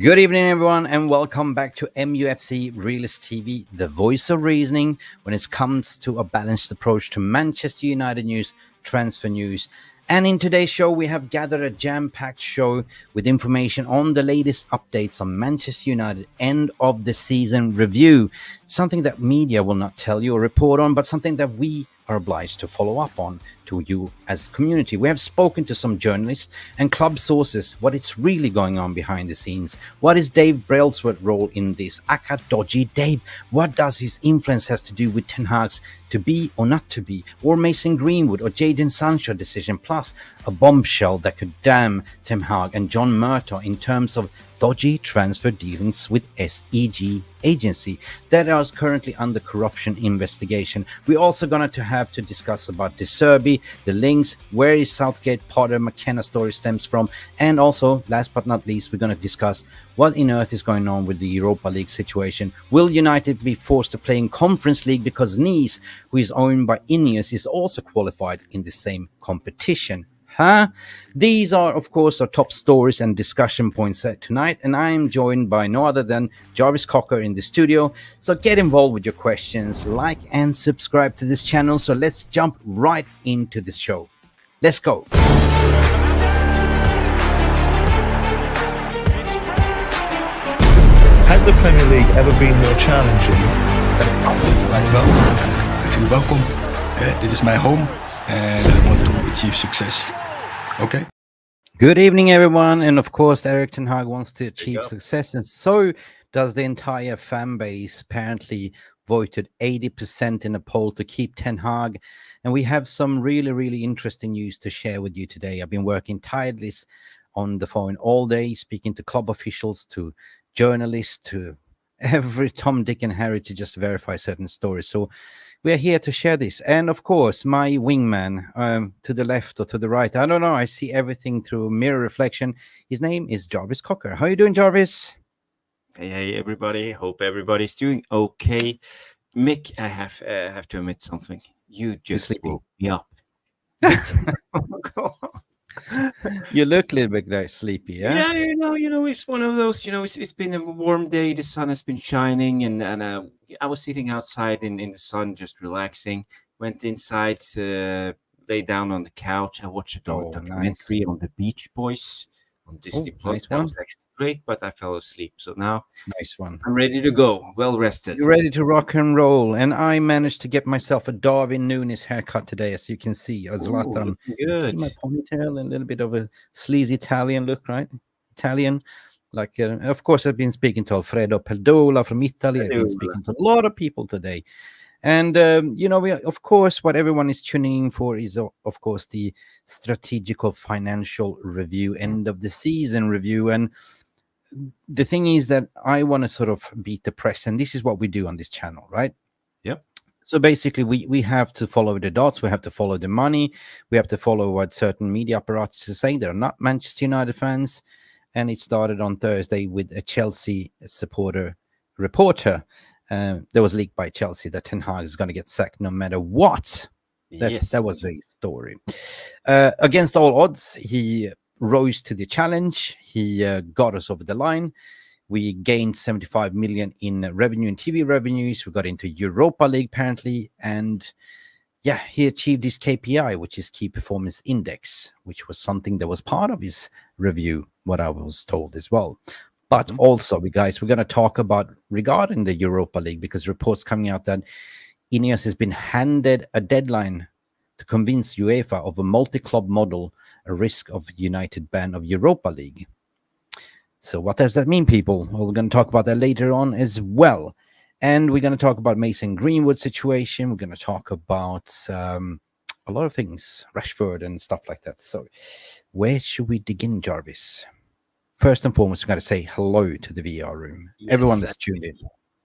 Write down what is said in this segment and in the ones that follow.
Good evening, everyone, and welcome back to Mufc Realist TV, the voice of reasoning when it comes to a balanced approach to Manchester United news, transfer news. And in today's show, we have gathered a jam-packed show with information on the latest updates on Manchester United end of the season review. Something that media will not tell you or report on, but something that we are obliged to follow up on to you as a community. We have spoken to some journalists and club sources what is really going on behind the scenes. What is Dave Brailsworth's role in this? Aka Dodgy Dave. What does his influence has to do with Ten Hags to be or not to be? Or Mason Greenwood or Jadon Sancho decision, plus a bombshell that could damn Ten Hag and John Murtaugh in terms of dodgy transfer dealings with SEG agency that is currently under corruption investigation. We're also going to have to discuss about the Zerbi, the links, where is Southgate, Potter, McKenna story stems from, and also, last but not least, we're going to discuss what in earth is going on with the Europa League situation. Will United be forced to play in Conference League because Nice, who is owned by Ineos, is also qualified in the same competition? These are, of course, our top stories and discussion points tonight, and I am joined by no other than Jarvis Cocker in the studio. So get involved with your questions, like and subscribe to this channel. So let's jump right into this show. Let's go. Has the Premier League ever been more challenging? I feel welcome. Dit is mijn home and I want to achieve success. Okay. Good evening, everyone. And of course, Erik Ten Hag wants to achieve success, and so does the entire fan base. Apparently voted 80% in a poll to keep Ten Hag. And we have some really interesting news to share with you today. I've been working tirelessly on the phone all day, speaking to club officials, to journalists, to every Tom, Dick, and Harry to just verify certain stories. So we're here to share this. And of course, my wingman to the left or to the right, I don't know. I see everything through mirror reflection. His name is Jarvis Cocker. How are you doing, Jarvis? Hey, everybody. Hope everybody's doing okay. Mick, I have to admit something. You just woke me up. You look a little bit sleepy, yeah? Yeah, it's one of those, it's been a warm day. The sun has been shining, and I was sitting outside in the sun, just relaxing. Went inside, lay down on the couch. I watched a documentary on the Beach Boys on Disney Plus. Nice that was actually great, but I fell asleep. So now nice one. I'm ready to go, well rested. You're ready to rock and roll. And I managed to get myself a Darwin Núñez haircut today, as you can see. A Zlatan. Good. See my ponytail and a little bit of a sleazy Italian look, right? Italian. Like, of course, I've been speaking to Alfredo Peldola from Italy. I've been speaking to a lot of people today. And, we, of course, what everyone is tuning in for is, of course, the strategical financial review, end of the season review. And the thing is that I want to sort of beat the press, and this is what we do on this channel, right? Yep. So basically, we have to follow the dots, we have to follow the money, we have to follow what certain media apparatus is saying. They're not Manchester United fans, and it started on Thursday with a Chelsea reporter. That was leaked by Chelsea that Ten Hag is going to get sacked no matter what. That was the story. Against all odds, he rose to the challenge. He got us over the line. We gained 75 million in revenue and TV revenues. We got into Europa League apparently, and he achieved his KPI, which is key performance index, which was something that was part of his review, what I was told as well. But also, we're going to talk about regarding the Europa League, because reports coming out that Ineos has been handed a deadline to convince UEFA of a multi-club model, a risk of United ban of Europa League. So what does that mean, people? Well, we're going to talk about that later on as well. And we're going to talk about Mason Greenwood situation. We're going to talk about a lot of things, Rashford and stuff like that. So where should we dig in, Jarvis? First and foremost, we've got to say hello to the VR room. Yes, everyone that's tuned in.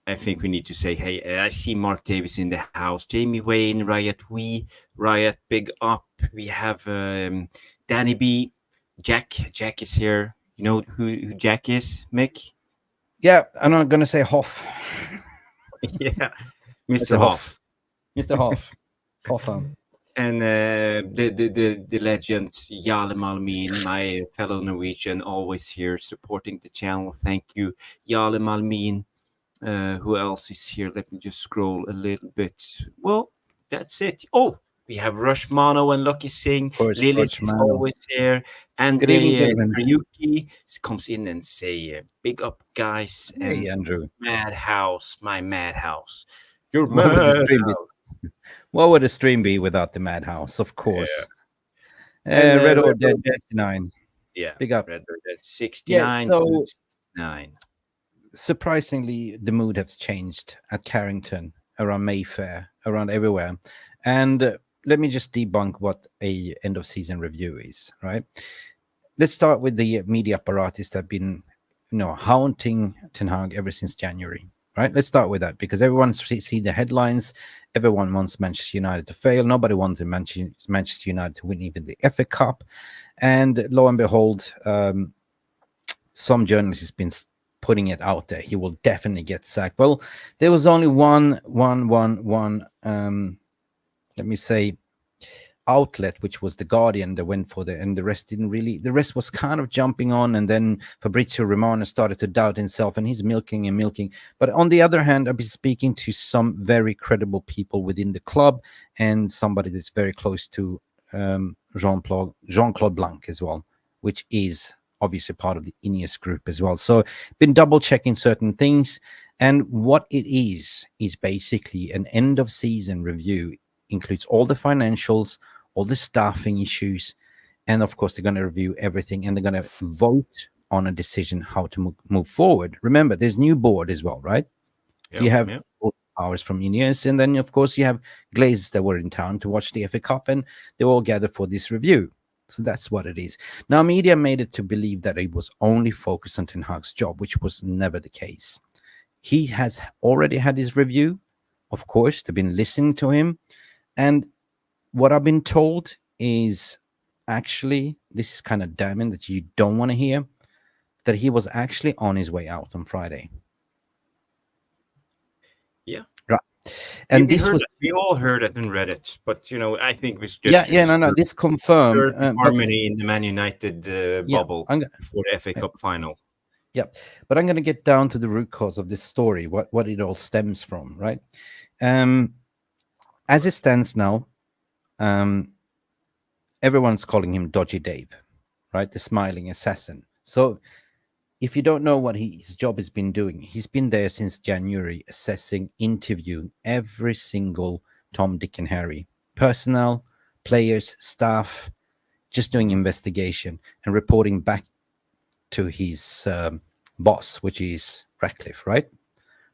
I think we need to say, hey, I see Mark Davis in the house. Jamie Wayne, Riot Big Up. We have Danny B. Jack is here. You know who Jack is, Mick? Yeah, I'm not going to say Hoff. Yeah, Mr. Hoff. Mr. Hoff. Hoffman. And the legend Jarle Malmin, my fellow Norwegian, always here supporting the channel. Thank you, Jarle Malmin. Who else is here? Let me just scroll a little bit. Well, that's it. Oh, we have Rush Mano and Lucky Singh. Of course, Lilith Coach is Mano. always here. Good evening, Andre gentlemen. Ryuki comes in and say, "Big up, guys!" Hey, And Andrew. Madhouse, my Madhouse. You're What would the stream be? Madhouse. What would the stream be without the Madhouse? Of Yeah. course. And Red Red or Dead Dead, 69. yeah, Big up. Red Dead Yeah, 69 so 69. surprisingly, the mood has changed at Carrington, around Mayfair, around everywhere. And let me just debunk what a end of season review is, right? Let's start with the media apparatus that have been, haunting Ten Hag ever since January, right? Let's start with that because everyone see the headlines. Everyone wants Manchester United to fail. Nobody wanted Manchester United to win even the FA Cup. And lo and behold, some journalist has been putting it out there. He will definitely get sacked. Well, there was only one let me say, outlet, which was the Guardian, that went for and the rest didn't really. The rest was kind of jumping on, and then Fabrizio Romano started to doubt himself, and he's milking and milking. But on the other hand, I've been speaking to some very credible people within the club, and somebody that's very close to Jean-Claude Blanc as well, which is obviously part of the Ineos group as well. So been double checking certain things, and what it is basically an end of season review. Includes all the financials, all the staffing issues, and of course they're going to review everything, and they're going to vote on a decision how to move forward. Remember, there's new board as well, right? So you have hours from Ineos, and then of course you have Glazers that were in town to watch the FA Cup, and they all gather for this review. So that's what it is. Now, media made it to believe that it was only focused on Ten Hag's job, which was never the case. He has already had his review. Of course, they've been listening to him. And what I've been told is actually, this is kind of damning that you don't want to hear, that he was actually on his way out on Friday. Yeah. Right. And we all heard it and read it, but I think it was just this confirmed harmony in the Man United bubble for the FA Cup final. Yeah, but I'm going to get down to the root cause of this story, what it all stems from, right? As it stands now, everyone's calling him Dodgy Dave, right? The smiling assassin. So if you don't know what his job has been doing, he's been there since January, assessing, interviewing every single Tom, Dick, and Harry, personnel, players, staff, just doing investigation and reporting back to his boss, which is Ratcliffe, right?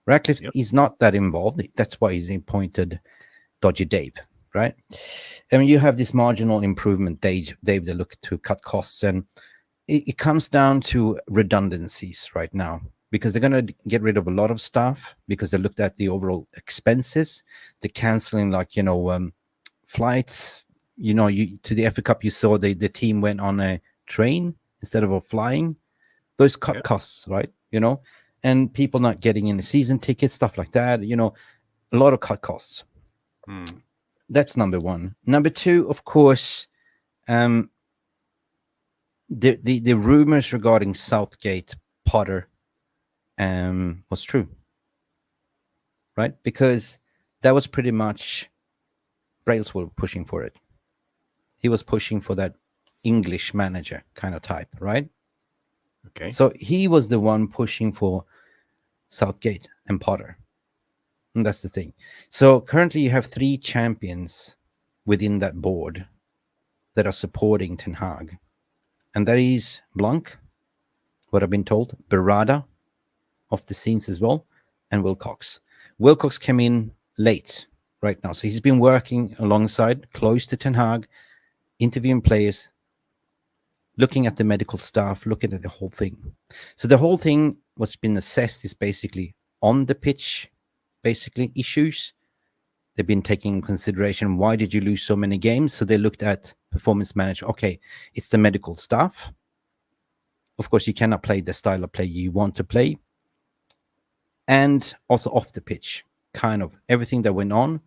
Ratcliffe is not that involved. That's why he's appointed Dodgy Dave, right? And you have this marginal improvement, Dave, they look to cut costs, and it comes down to redundancies right now, because they're going to get rid of a lot of staff because they looked at the overall expenses. They're canceling, flights. To the FA Cup, you saw the team went on a train instead of a flying. Those cut costs, right? And people not getting in the season tickets, stuff like that. A lot of cut costs. That's number one. Number two, of course, the rumors regarding Southgate, Potter, was true, right? Because that was pretty much Brailsworth pushing for it. He was pushing for that English manager kind of type, right? Okay. So he was the one pushing for Southgate and Potter. And that's the thing. So currently you have 3 champions within that board that are supporting Ten Hag. And that is Blanc, what I've been told, Berrada off the scenes as well, and Wilcox. Wilcox came in late right now. So he's been working alongside, close to Ten Hag, interviewing players, looking at the medical staff, looking at the whole thing. So the whole thing, what's been assessed is basically on the pitch, basically issues. They've been taking into consideration, why did you lose so many games? So they looked at performance management. Okay, it's the medical staff. Of course, you cannot play the style of play you want to play. And also off the pitch, kind of everything that went on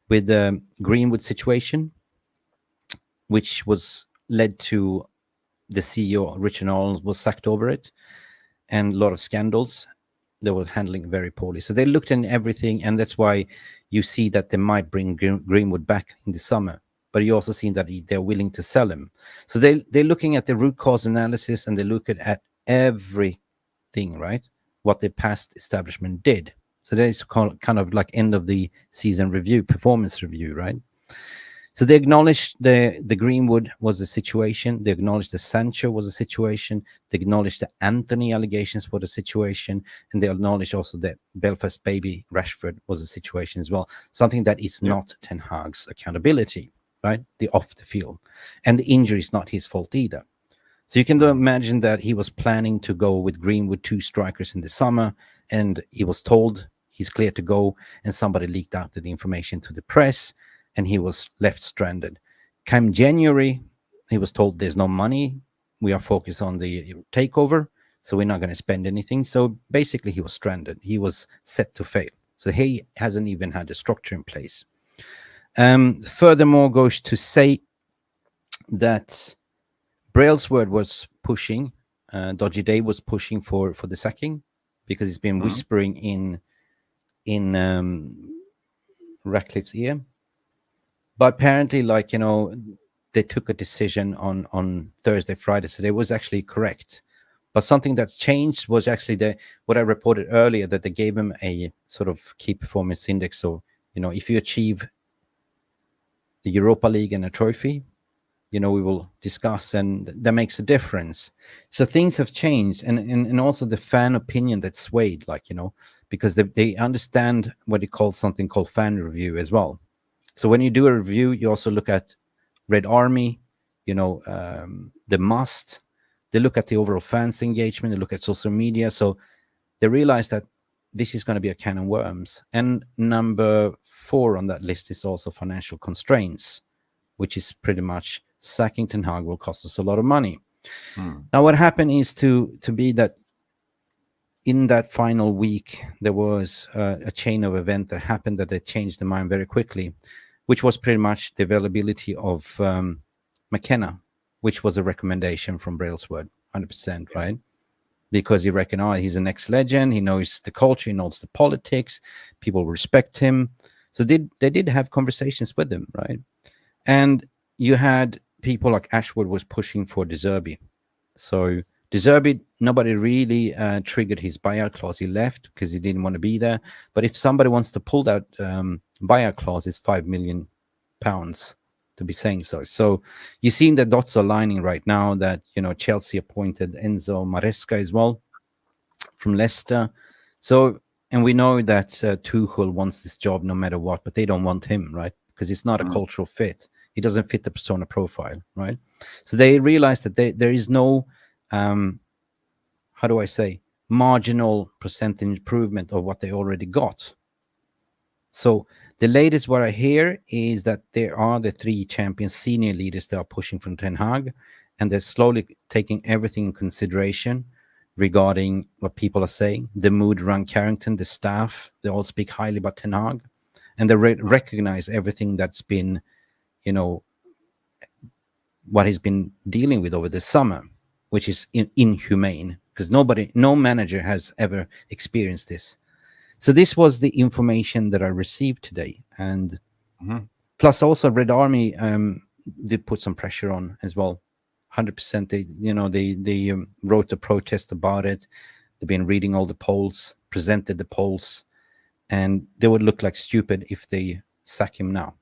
with the Greenwood situation. which was led to the CEO, Richard Arnold, was sacked over it, and a lot of scandals. They were handling very poorly. So they looked at everything, and that's why you see that they might bring Greenwood back in the summer. But you also see that they're willing to sell him. So they're looking at the root cause analysis, and they look at everything, right? What the past establishment did. So that is kind of like end of the season review, performance review, right? So they acknowledged the Greenwood was a situation. They acknowledged the Sancho was a situation. They acknowledged the Anthony allegations were the situation. And they acknowledged also that Belfast baby Rashford was a situation as well. Something that is not Ten Hag's accountability, right? The off the field. And the injury is not his fault either. So you can imagine that he was planning to go with Greenwood 2 strikers in the summer, and he was told he's clear to go, and somebody leaked out the information to the press, and he was left stranded. Come January, he was told there's no money. We are focused on the takeover, so we're not going to spend anything. So basically, he was stranded. He was set to fail. So he hasn't even had a structure in place. Furthermore, goes to say that Brailsworth was pushing, Dodgy Dave was pushing for the sacking, because he's been whispering in Ratcliffe's ear. But apparently, like, they took a decision on Thursday, Friday, so they was actually correct. But something that's changed was actually what I reported earlier, that they gave him a sort of key performance index. So, if you achieve the Europa League and a trophy, we will discuss, and that makes a difference. So things have changed, and also the fan opinion that swayed, because they understand what they call something called fan review as well. So when you do a review, you also look at Red Army, the must. They look at the overall fans engagement. They look at social media. So they realize that this is going to be a can of worms. And number 4 on that list is also financial constraints, which is pretty much sacking Ten Hag will cost us a lot of money. Now, what happened is to be that in that final week, there was a chain of events that happened that they changed the mind very quickly, which was pretty much the availability of McKenna, which was a recommendation from Brailsworth, 100%, right? Because he recognized he's an ex-legend, he knows the culture, he knows the politics, people respect him. So they did have conversations with him, right? And you had people like Ashwood was pushing for Zerbi. So Zerbi, nobody really triggered his buyout clause. He left because he didn't want to be there. But if somebody wants to pull that buyout clause, it's £5 million to be saying so. So you're seeing the dots are lining right now that, Chelsea appointed Enzo Maresca as well from Leicester. So, and we know that Tuchel wants this job no matter what, but they don't want him, right? Because it's not a cultural fit. He doesn't fit the persona profile, right? So they realized that there is no, marginal percent improvement of what they already got. So the latest what I hear is that there are the 3 champion senior leaders that are pushing from Ten Hag, and they're slowly taking everything in consideration regarding what people are saying. The mood around Carrington, the staff, they all speak highly about Ten Hag, and they recognize everything that's been, what he's been dealing with over the summer, which is inhumane, because no manager has ever experienced this. So this was the information that I received today. And plus also Red Army did put some pressure on as well. 100%. They wrote a protest about it. They've been reading all the polls, presented the polls, and they would look like stupid if they sack him now.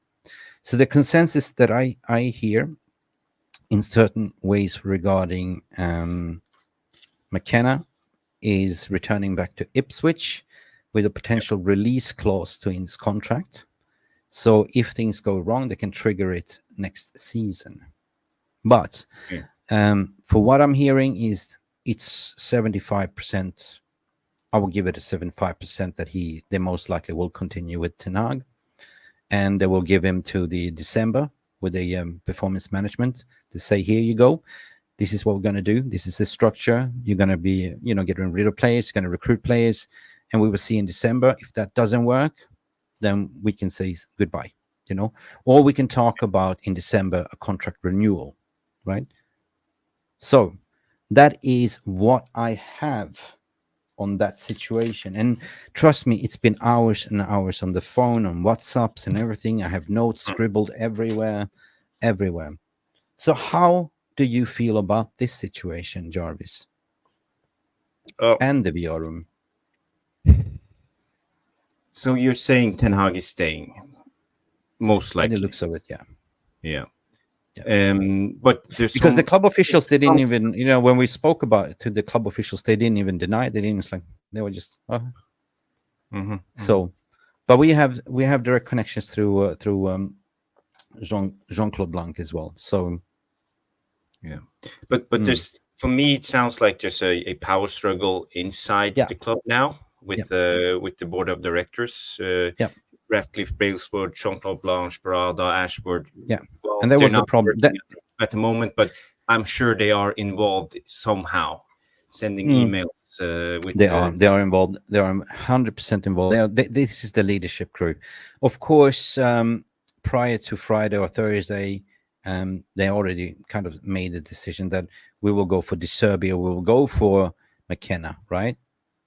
So the consensus that I hear in certain ways regarding McKenna is returning back to Ipswich with a potential release clause to his contract. So if things go wrong, they can trigger it next season. But for what I'm hearing is it's 75%. I will give it a 75% that they most likely will continue with Ten Hag, and they will give him to the December with a performance management to say, here you go. This is what we're going to do. This is the structure. You're going to be, getting rid of players. You're going to recruit players. And we will see in December. If that doesn't work, then we can say goodbye. you know, or we can talk about in December a contract renewal, right? So that is what I have on that situation. And trust me, it's been hours and hours on the phone, on WhatsApps and everything. I have notes scribbled everywhere. So how do you feel about this situation, Jarvis? And the VR room? So you're saying Ten Hag is staying, most By likely. the looks of it, yeah. Yeah. But there's because the club officials, they didn't even, you know, when we spoke about it to the club officials, they didn't even deny it. They didn't, it's like they were just so. But we have direct connections through Jean-Claude Blanc as well. So yeah, but there's, for me, it sounds like there's a power struggle inside the club now with the board of directors. Ratcliffe, Brailsworth, Jean-Claude Blanc, Barada, Ashford. Yeah, well, and there was the problem at the moment, but I'm sure they are involved somehow, sending emails. They are involved. They are 100% involved. This is the leadership crew, of course. Prior to Friday or Thursday, they already kind of made the decision that we will go for Zerbi or we will go for McKenna, right?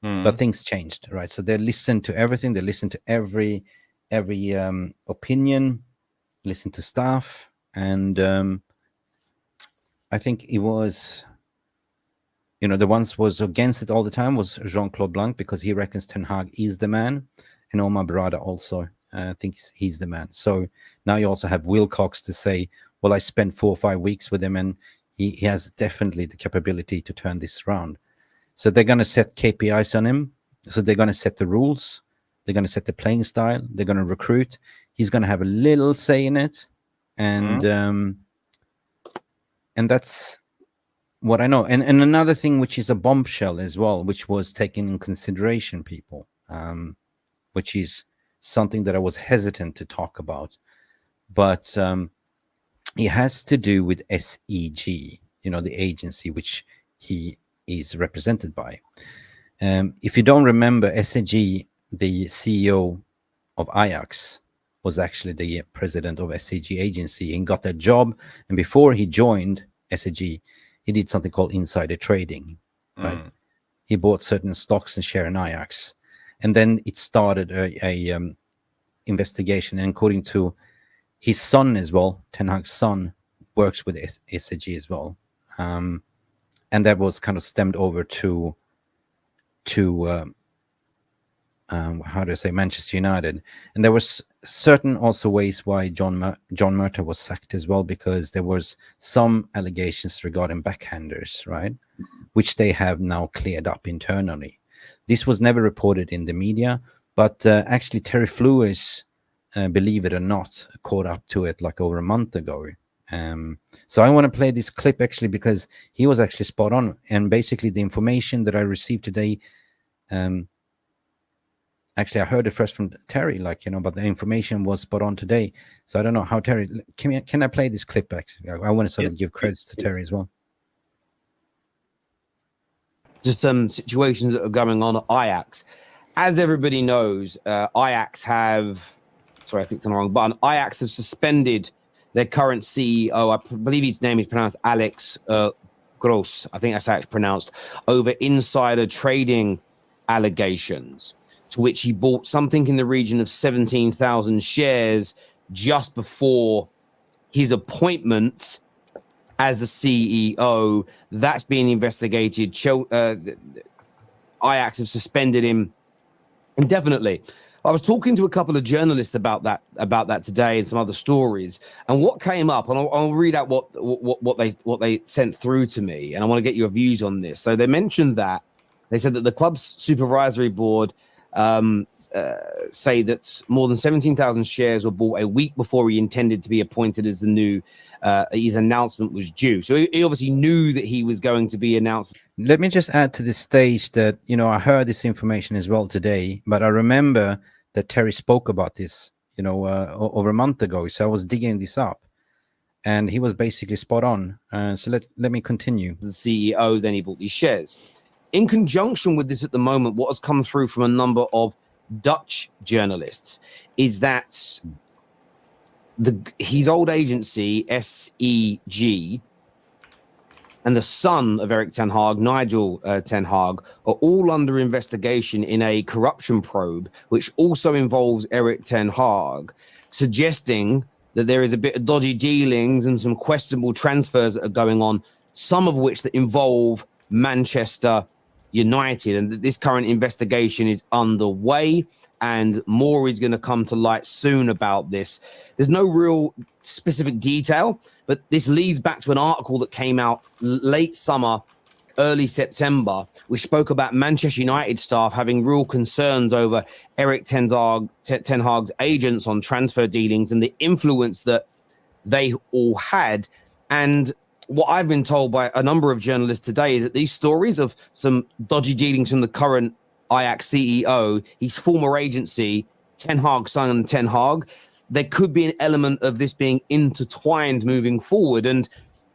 But things changed, right? So they listened to everything. They listened to every opinion, listened to staff, and I think it was, you know, the ones was against it all the time was Jean-Claude Blanc, because he reckons Ten Hag is the man, and Omar Barada also thinks he's the man. So now you also have Wilcox to say, well, I spent 4 or 5 weeks with him, and he has definitely the capability to turn this around. So they're going to set KPIs on him. So they're going to set the rules. They're going to set the playing style. They're going to recruit. He's going to have a little say in it, and that's what I know. And another thing, which is a bombshell as well, which was taken in consideration, people, which is something that I was hesitant to talk about, but it has to do with SEG, you know, the agency which he is represented by. If you don't remember, SEG, the CEO of Ajax, was actually the president of SEG agency and got that job. And before he joined SEG, he did something called insider trading, right? He bought certain stocks and share in Ajax, and then it started a investigation. And according to his son as well, Ten Hag's son works with SEG as well, and that was kind of stemmed over to how do I say, Manchester United. And there was certain also ways why John Murtagh was sacked as well, because there was some allegations regarding backhanders, right, which they have now cleared up internally. This was never reported in the media, but actually Terry Flewis, believe it or not, caught up to it like over a month ago. So I want to play this clip actually because he was actually spot on, and basically the information that I received today, actually I heard it first from Terry, like, you know, but the information was spot on today. So I don't know how Terry, can I play this clip actually? I want to sort of give credits to Terry as well. Just some situations that are going on at Ajax. As everybody knows, Ajax have, sorry, I clicked on the wrong button. Ajax have suspended their current CEO, I believe his name is pronounced Alex Gross, I think that's how it's pronounced, over insider trading allegations, to which he bought something in the region of 17,000 shares just before his appointment as the CEO. That's being investigated. Ajax have suspended him indefinitely. I was talking to a couple of journalists about that today and some other stories, and what came up, and I'll read out what they sent through to me, and I want to get your views on this. So they mentioned that they said that the club's supervisory board say that more than 17,000 shares were bought a week before he intended to be appointed as the new his announcement was due. So he obviously knew that he was going to be announced. Let me just add to this stage that, you know, I heard this information as well today, but I remember that Terry spoke about this, you know, over a month ago. So I was digging this up, and he was basically spot on. So let me continue. The CEO, then he bought these shares. In conjunction with this at the moment, what has come through from a number of Dutch journalists is that his old agency, SEG, and the son of Eric Ten Hag, Nigel Ten Hag, are all under investigation in a corruption probe, which also involves Eric Ten Hag, suggesting that there is a bit of dodgy dealings and some questionable transfers that are going on, some of which that involve Manchester United, and that this current investigation is underway, and more is going to come to light soon about this. There's no real specific detail, but this leads back to an article that came out late summer, early September, which spoke about Manchester United staff having real concerns over Eric Ten Hag's agents on transfer dealings and the influence that they all had. And what I've been told by a number of journalists today is that these stories of some dodgy dealings from the current Ajax CEO, his former agency, Ten Hag's son Ten Hag, there could be an element of this being intertwined moving forward. And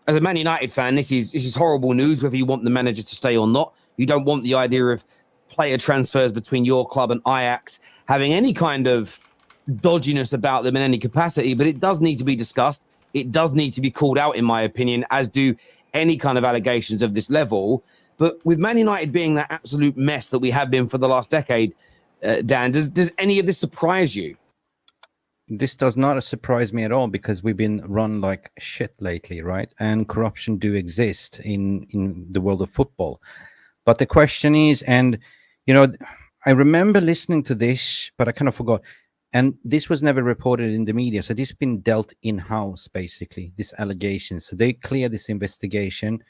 as a Man United fan, this is horrible news, whether you want the manager to stay or not. You don't want the idea of player transfers between your club and Ajax having any kind of dodginess about them in any capacity, but it does need to be discussed. It does need to be called out, in my opinion, as do any kind of allegations of this level. But with Man United being that absolute mess that we have been for the last decade, Dan, does any of this surprise you? This does not surprise me at all, because we've been run like shit lately, right? And corruption do exist in the world of football. But the question is, and you know, I remember listening to this, but I kind of forgot. And this was never reported in the media. So this has been dealt in-house, basically, this allegation. So they cleared this investigation,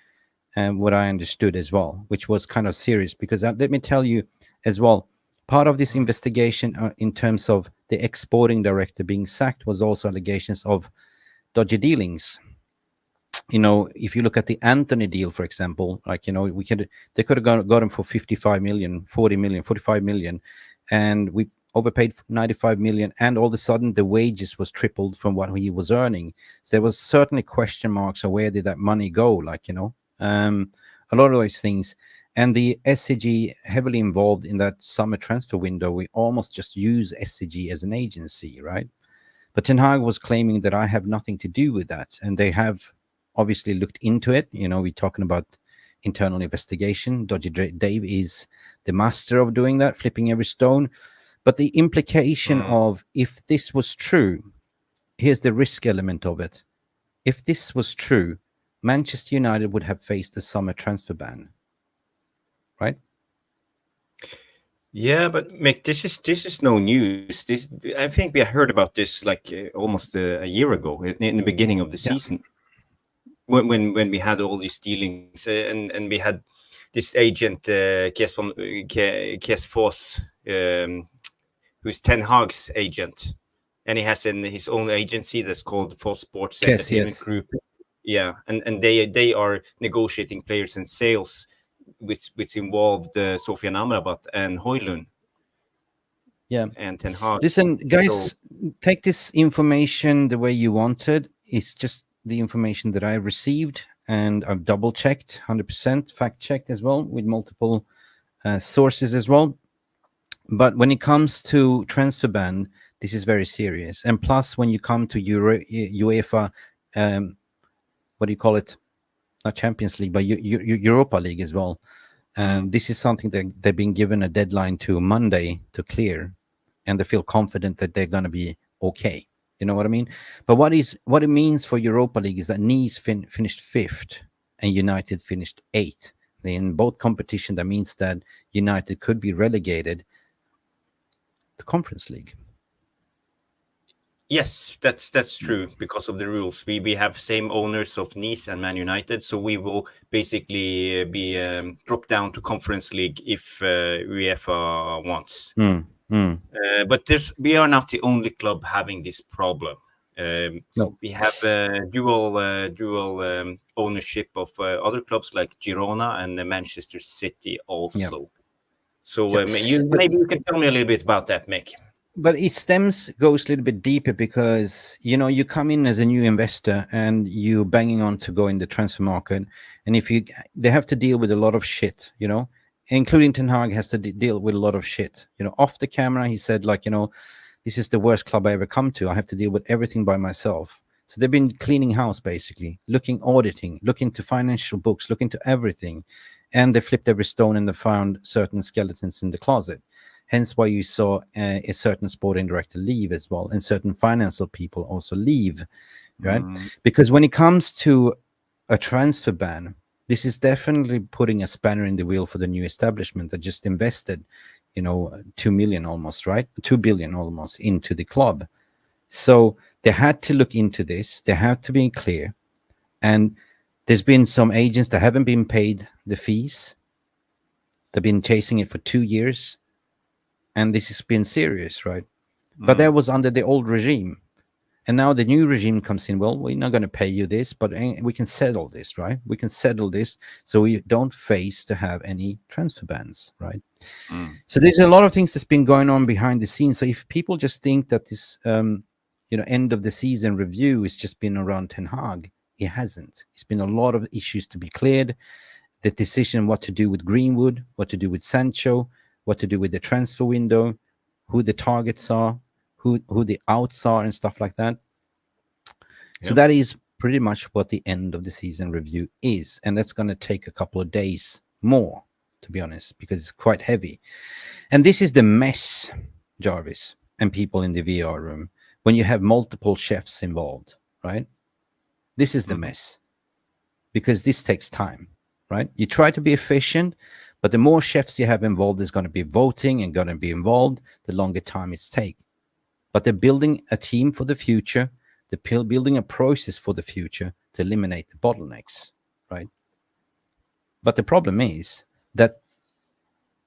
and what I understood as well, which was kind of serious, because let me tell you as well, part of this investigation in terms of the exporting director being sacked was also allegations of dodgy dealings. You know, if you look at the Anthony deal, for example, like, you know, they could have got him for 55 million, 40 million, 45 million, and we overpaid 95 million, and all of a sudden the wages was tripled from what he was earning. So there was certainly question marks of where did that money go, like, you know, a lot of those things. And the SCG heavily involved in that summer transfer window. We almost just use SCG as an agency, right? But Ten Hag was claiming that I have nothing to do with that, and they have obviously looked into it. You know, we're talking about internal investigation. Dodgy Dave is the master of doing that, flipping every stone. But the implication of, if this was true, here's the risk element of it. If this was true, Manchester United would have faced a summer transfer ban, right? Yeah, but Mick, this is no news. This, I think we heard about this like almost a year ago, in the beginning of the season, when we had all these dealings, and we had this agent Kies Foss, who's Ten Hag's agent, and he has his own agency that's called Foss Sports Entertainment Group. Yeah, and they are negotiating players and sales, which involved Sofian Amrabat and Højlund. Yeah, and Ten Hag. Listen, guys, take this information the way you wanted. It's just the information that I received, and I've double checked, 100% fact checked as well, with multiple sources as well. But when it comes to transfer ban, this is very serious. And plus, when you come to UEFA, what do you call it? Not Champions League, but Europa League as well. This is something that they've been given a deadline to Monday to clear, and they feel confident that they're going to be okay. You know what I mean? But what it means for Europa League is that Nice finished 5th and United finished 8th. In both competition, that means that United could be relegated to Conference League. Yes, that's true because of the rules. We have same owners of Nice and Man United, so we will basically be dropped down to Conference League if UEFA wants. But we are not the only club having this problem. No. We have dual ownership of other clubs like Girona and Manchester City also. Yeah. So maybe you can tell me a little bit about that, Mick. But it goes a little bit deeper, because, you know, you come in as a new investor and you banging on to go in the transfer market. And they have to deal with a lot of shit, you know, including Ten Hag has to deal with a lot of shit, you know. Off the camera, he said, like, you know, this is the worst club I ever come to. I have to deal with everything by myself. So they've been cleaning house, basically, auditing, looking to financial books, looking to everything. And they flipped every stone and they found certain skeletons in the closet. Hence why you saw a certain sporting director leave as well, and certain financial people also leave, right? Because when it comes to a transfer ban, this is definitely putting a spanner in the wheel for the new establishment that just invested, 2 million almost, right? 2 billion almost into the club. So they had to look into this. They have to be clear. And there's been some agents that haven't been paid the fees. They've been chasing it for 2 years. And this has been serious, right? But that was under the old regime. And now the new regime comes in. Well, we're not going to pay you this, but we can settle this, right? We can settle this so we don't face to have any transfer bans, right? So there's a lot of things that's been going on behind the scenes. So if people just think that this, end of the season review has just been around Ten Hag, it hasn't. It's been a lot of issues to be cleared. The decision what to do with Greenwood, what to do with Sancho, what to do with the transfer window, who the targets are, who the outs are, and stuff like that. So that is pretty much what the end of the season review is. And that's going to take a couple of days more, to be honest, because it's quite heavy. And this is the mess, Jarvis, and people in the VR room, when you have multiple chefs involved, right? This is the mess, because this takes time, right? You try to be efficient, but the more chefs you have involved, there's going to be voting and going to be involved, the longer time it's take. But they're building a team for the future. They're building a process for the future to eliminate the bottlenecks, right? But the problem is that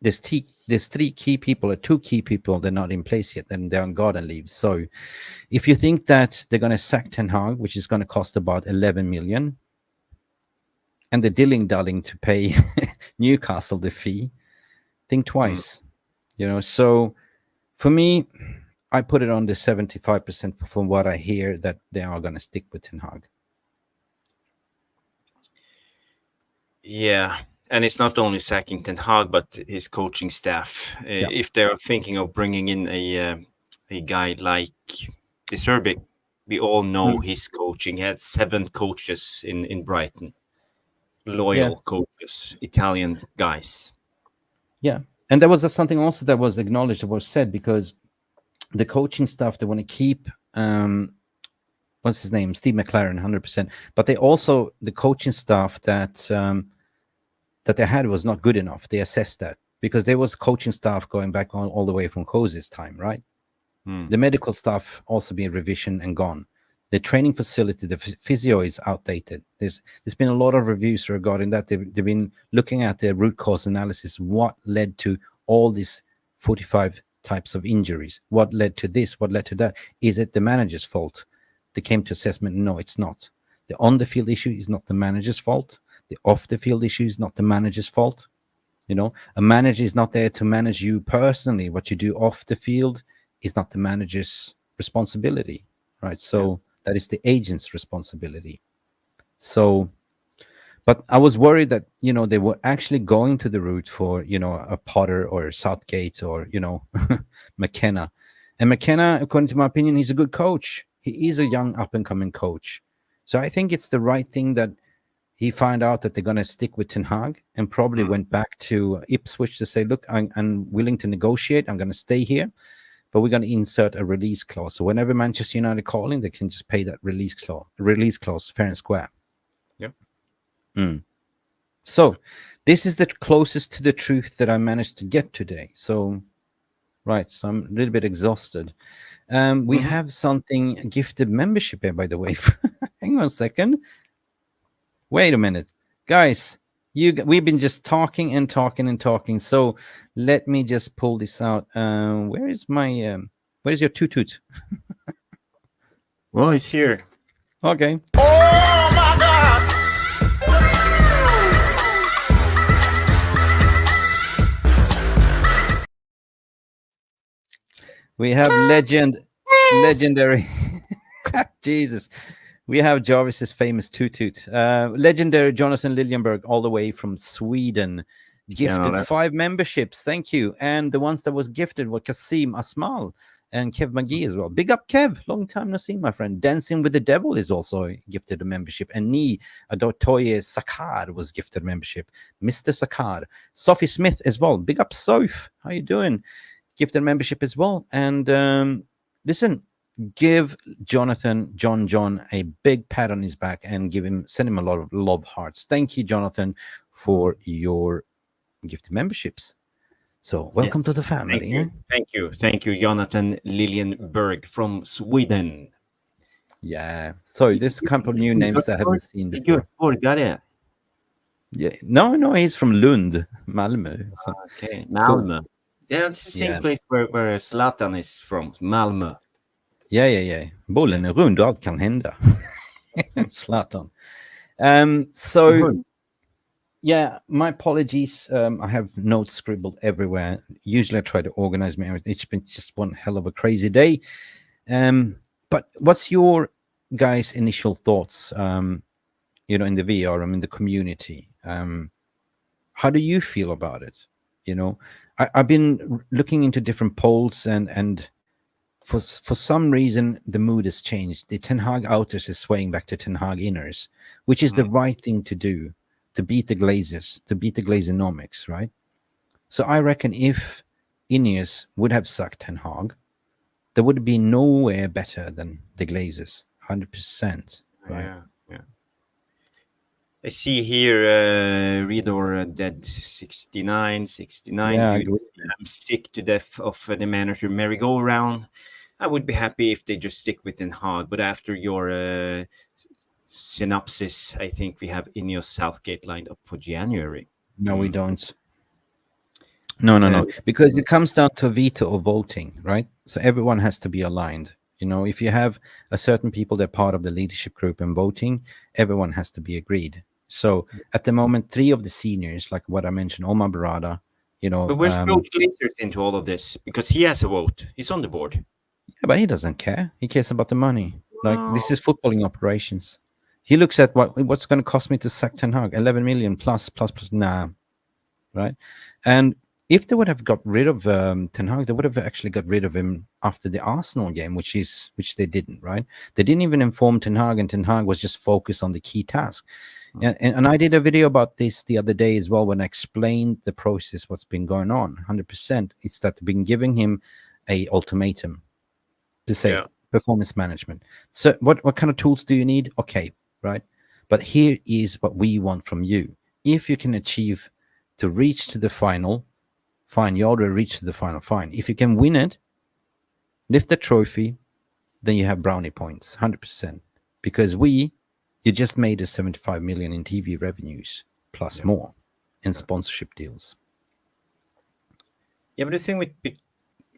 there's 3 key people or 2 key people. They're not in place yet, and they're on garden leave. So if you think that they're going to sack Ten Hag, which is going to cost about 11 million, and they're dilly-dallying to pay Newcastle the fee, think twice. So for me, I put it on the 75% from what I hear that they are going to stick with Ten Hag. Yeah, and it's not only sacking Ten Hag, but his coaching staff. If they're thinking of bringing in a guy like the Zerbi, we all know his coaching. He had 7 coaches in Brighton, loyal coaches, Italian guys. Yeah, and there was something also that was acknowledged, that was said, because the coaching staff, they want to keep what's his name, Steve McLaren, 100%. But they also, the coaching staff that they had was not good enough. They assessed that, because there was coaching staff going back all the way from Cozy's time, right? The medical staff also been revision and gone. The training facility, the physio is outdated. There's been a lot of reviews regarding that. They've been looking at the root cause analysis, what led to all these 45 types of injuries, what led to this, what led to that. Is it the manager's fault? They came to assessment, no, it's not. The on-the-field issue is not the manager's fault. The off-the-field issue is not the manager's fault. A manager is not there to manage you personally. What you do off the field is not the manager's responsibility, right? So that is the agent's responsibility. So, but I was worried that, they were actually going to the route for, a Potter or Southgate or, McKenna. And McKenna, according to my opinion, he's a good coach. He is a young up-and-coming coach. So I think it's the right thing that he found out that they're going to stick with Ten Hag, and probably went back to Ipswich to say, look, I'm willing to negotiate. I'm going to stay here, but we're going to insert a release clause. So whenever Manchester United call in, they can just pay that release clause fair and square. So this is the closest to the truth that I managed to get today. So, right. So I'm a little bit exhausted. We have something, gifted membership here, by the way. Hang on a second. Wait a minute. Guys, we've been just talking and talking and talking. So let me just pull this out. Where is your toot? Well, he's here. Okay. Oh my God! We have legendary. Jesus. We have Jarvis's famous toot. Legendary Jonathan Liljenberg, all the way from Sweden, gifted 5 memberships. Thank you. And the ones that was gifted were Kasim Asmal And Kev McGee as well. Big up, Kev. Long time no see, my friend. Dancing with the Devil is also gifted a membership. And Ni Adotoye Sakar was gifted a membership. Mr. Sakar. Sophie Smith as well. Big up, Soph. How you doing? Gifted membership as well. And listen, give Jonathan John a big pat on his back and send him a lot of love hearts. Thank you, Jonathan, for your gifted memberships. So welcome to the family. Thank you, Jonathan Liljenberg from Sweden. Yeah. So there's a couple of new names that I haven't seen before. Yeah. No, he's from Lund, Malmö. So. Okay, Malmö. Cool. That's the same place where Zlatan is from, Malmö. Ja. Bollen är rund och allt kan hända. Zlatan. So, yeah, my apologies. I have notes scribbled everywhere. Usually I try to organize my everything. It's been just one hell of a crazy day. But what's your guys' initial thoughts, in the VR, in the community? How do you feel about it? I've been looking into different polls and for some reason the mood has changed. The Ten Hag outers is swaying back to Ten Hag inners, which is the right thing to do, to beat the Glazers, to beat the Glazenomics, right? So I reckon if Ineos would have sucked Ten Hag, there would be nowhere better than the Glazers, 100%. Right? Yeah. I see here Redor Dead 69. Yeah, I'm sick to death of the manager merry-go-round. I would be happy if they just stick with Ten Hag, but after your synopsis, I think we have Ineos Southgate lined up for January. No, we don't. No. Because it comes down to veto or voting, right? So everyone has to be aligned. If you have a certain people, they're part of the leadership group and voting, everyone has to be agreed. So at the moment, 3 of the seniors, like what I mentioned, Omar Barada, But where's Coach Glazers into all of this? Because he has a vote. He's on the board. Yeah, but he doesn't care. He cares about the money. Like, this is footballing operations. He looks at what's going to cost me to sack Ten Hag, 11 million plus. Nah, right? And if they would have got rid of Ten Hag, they would have actually got rid of him after the Arsenal game, which they didn't, right? They didn't even inform Ten Hag, and Ten Hag was just focused on the key task. And I did a video about this the other day as well when I explained the process, what's been going on. 100%, it's that they've been giving him a ultimatum to say performance management. So what kind of tools do you need? Okay, right? But here is what we want from you. If you can achieve to reach to the final, fine, you already reached to the final, fine. If you can win it, lift the trophy, then you have brownie points, 100%. Because you just made us 75 million in TV revenues, plus more in sponsorship deals. Yeah, but the thing with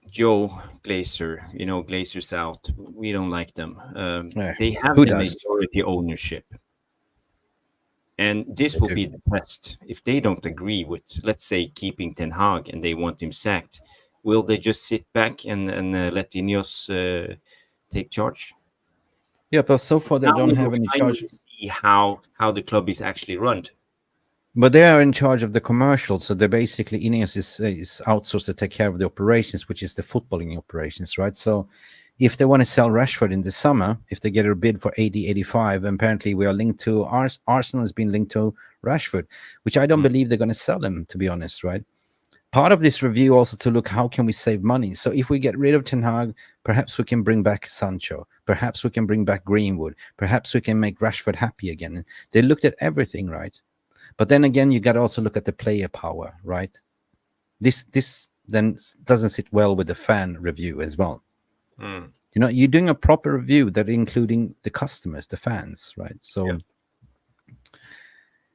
Joe Glazer, Glazers out, we don't like them. They have the majority ownership. And this will be the test. If they don't agree with, let's say, keeping Ten Hag and they want him sacked, will they just sit back and let Ineos take charge? Yeah, but so far they don't have any charge. See how the club is actually run. But they are in charge of the commercials, so they're basically Ineos is outsourced to take care of the operations, which is the footballing operations, right? So if they want to sell Rashford in the summer, if they get a bid for 80, 85, apparently we are linked to Arsenal has been linked to Rashford, which I don't believe they're going to sell him, to be honest, right? Part of this review also to look how can we save money. So if we get rid of Ten Hag, perhaps we can bring back Sancho. Perhaps we can bring back Greenwood. Perhaps we can make Rashford happy again. They looked at everything, right? But then again, you got to also look at the player power, right? This then doesn't sit well with the fan review as well. You're doing a proper review that including the customers, the fans, right? So.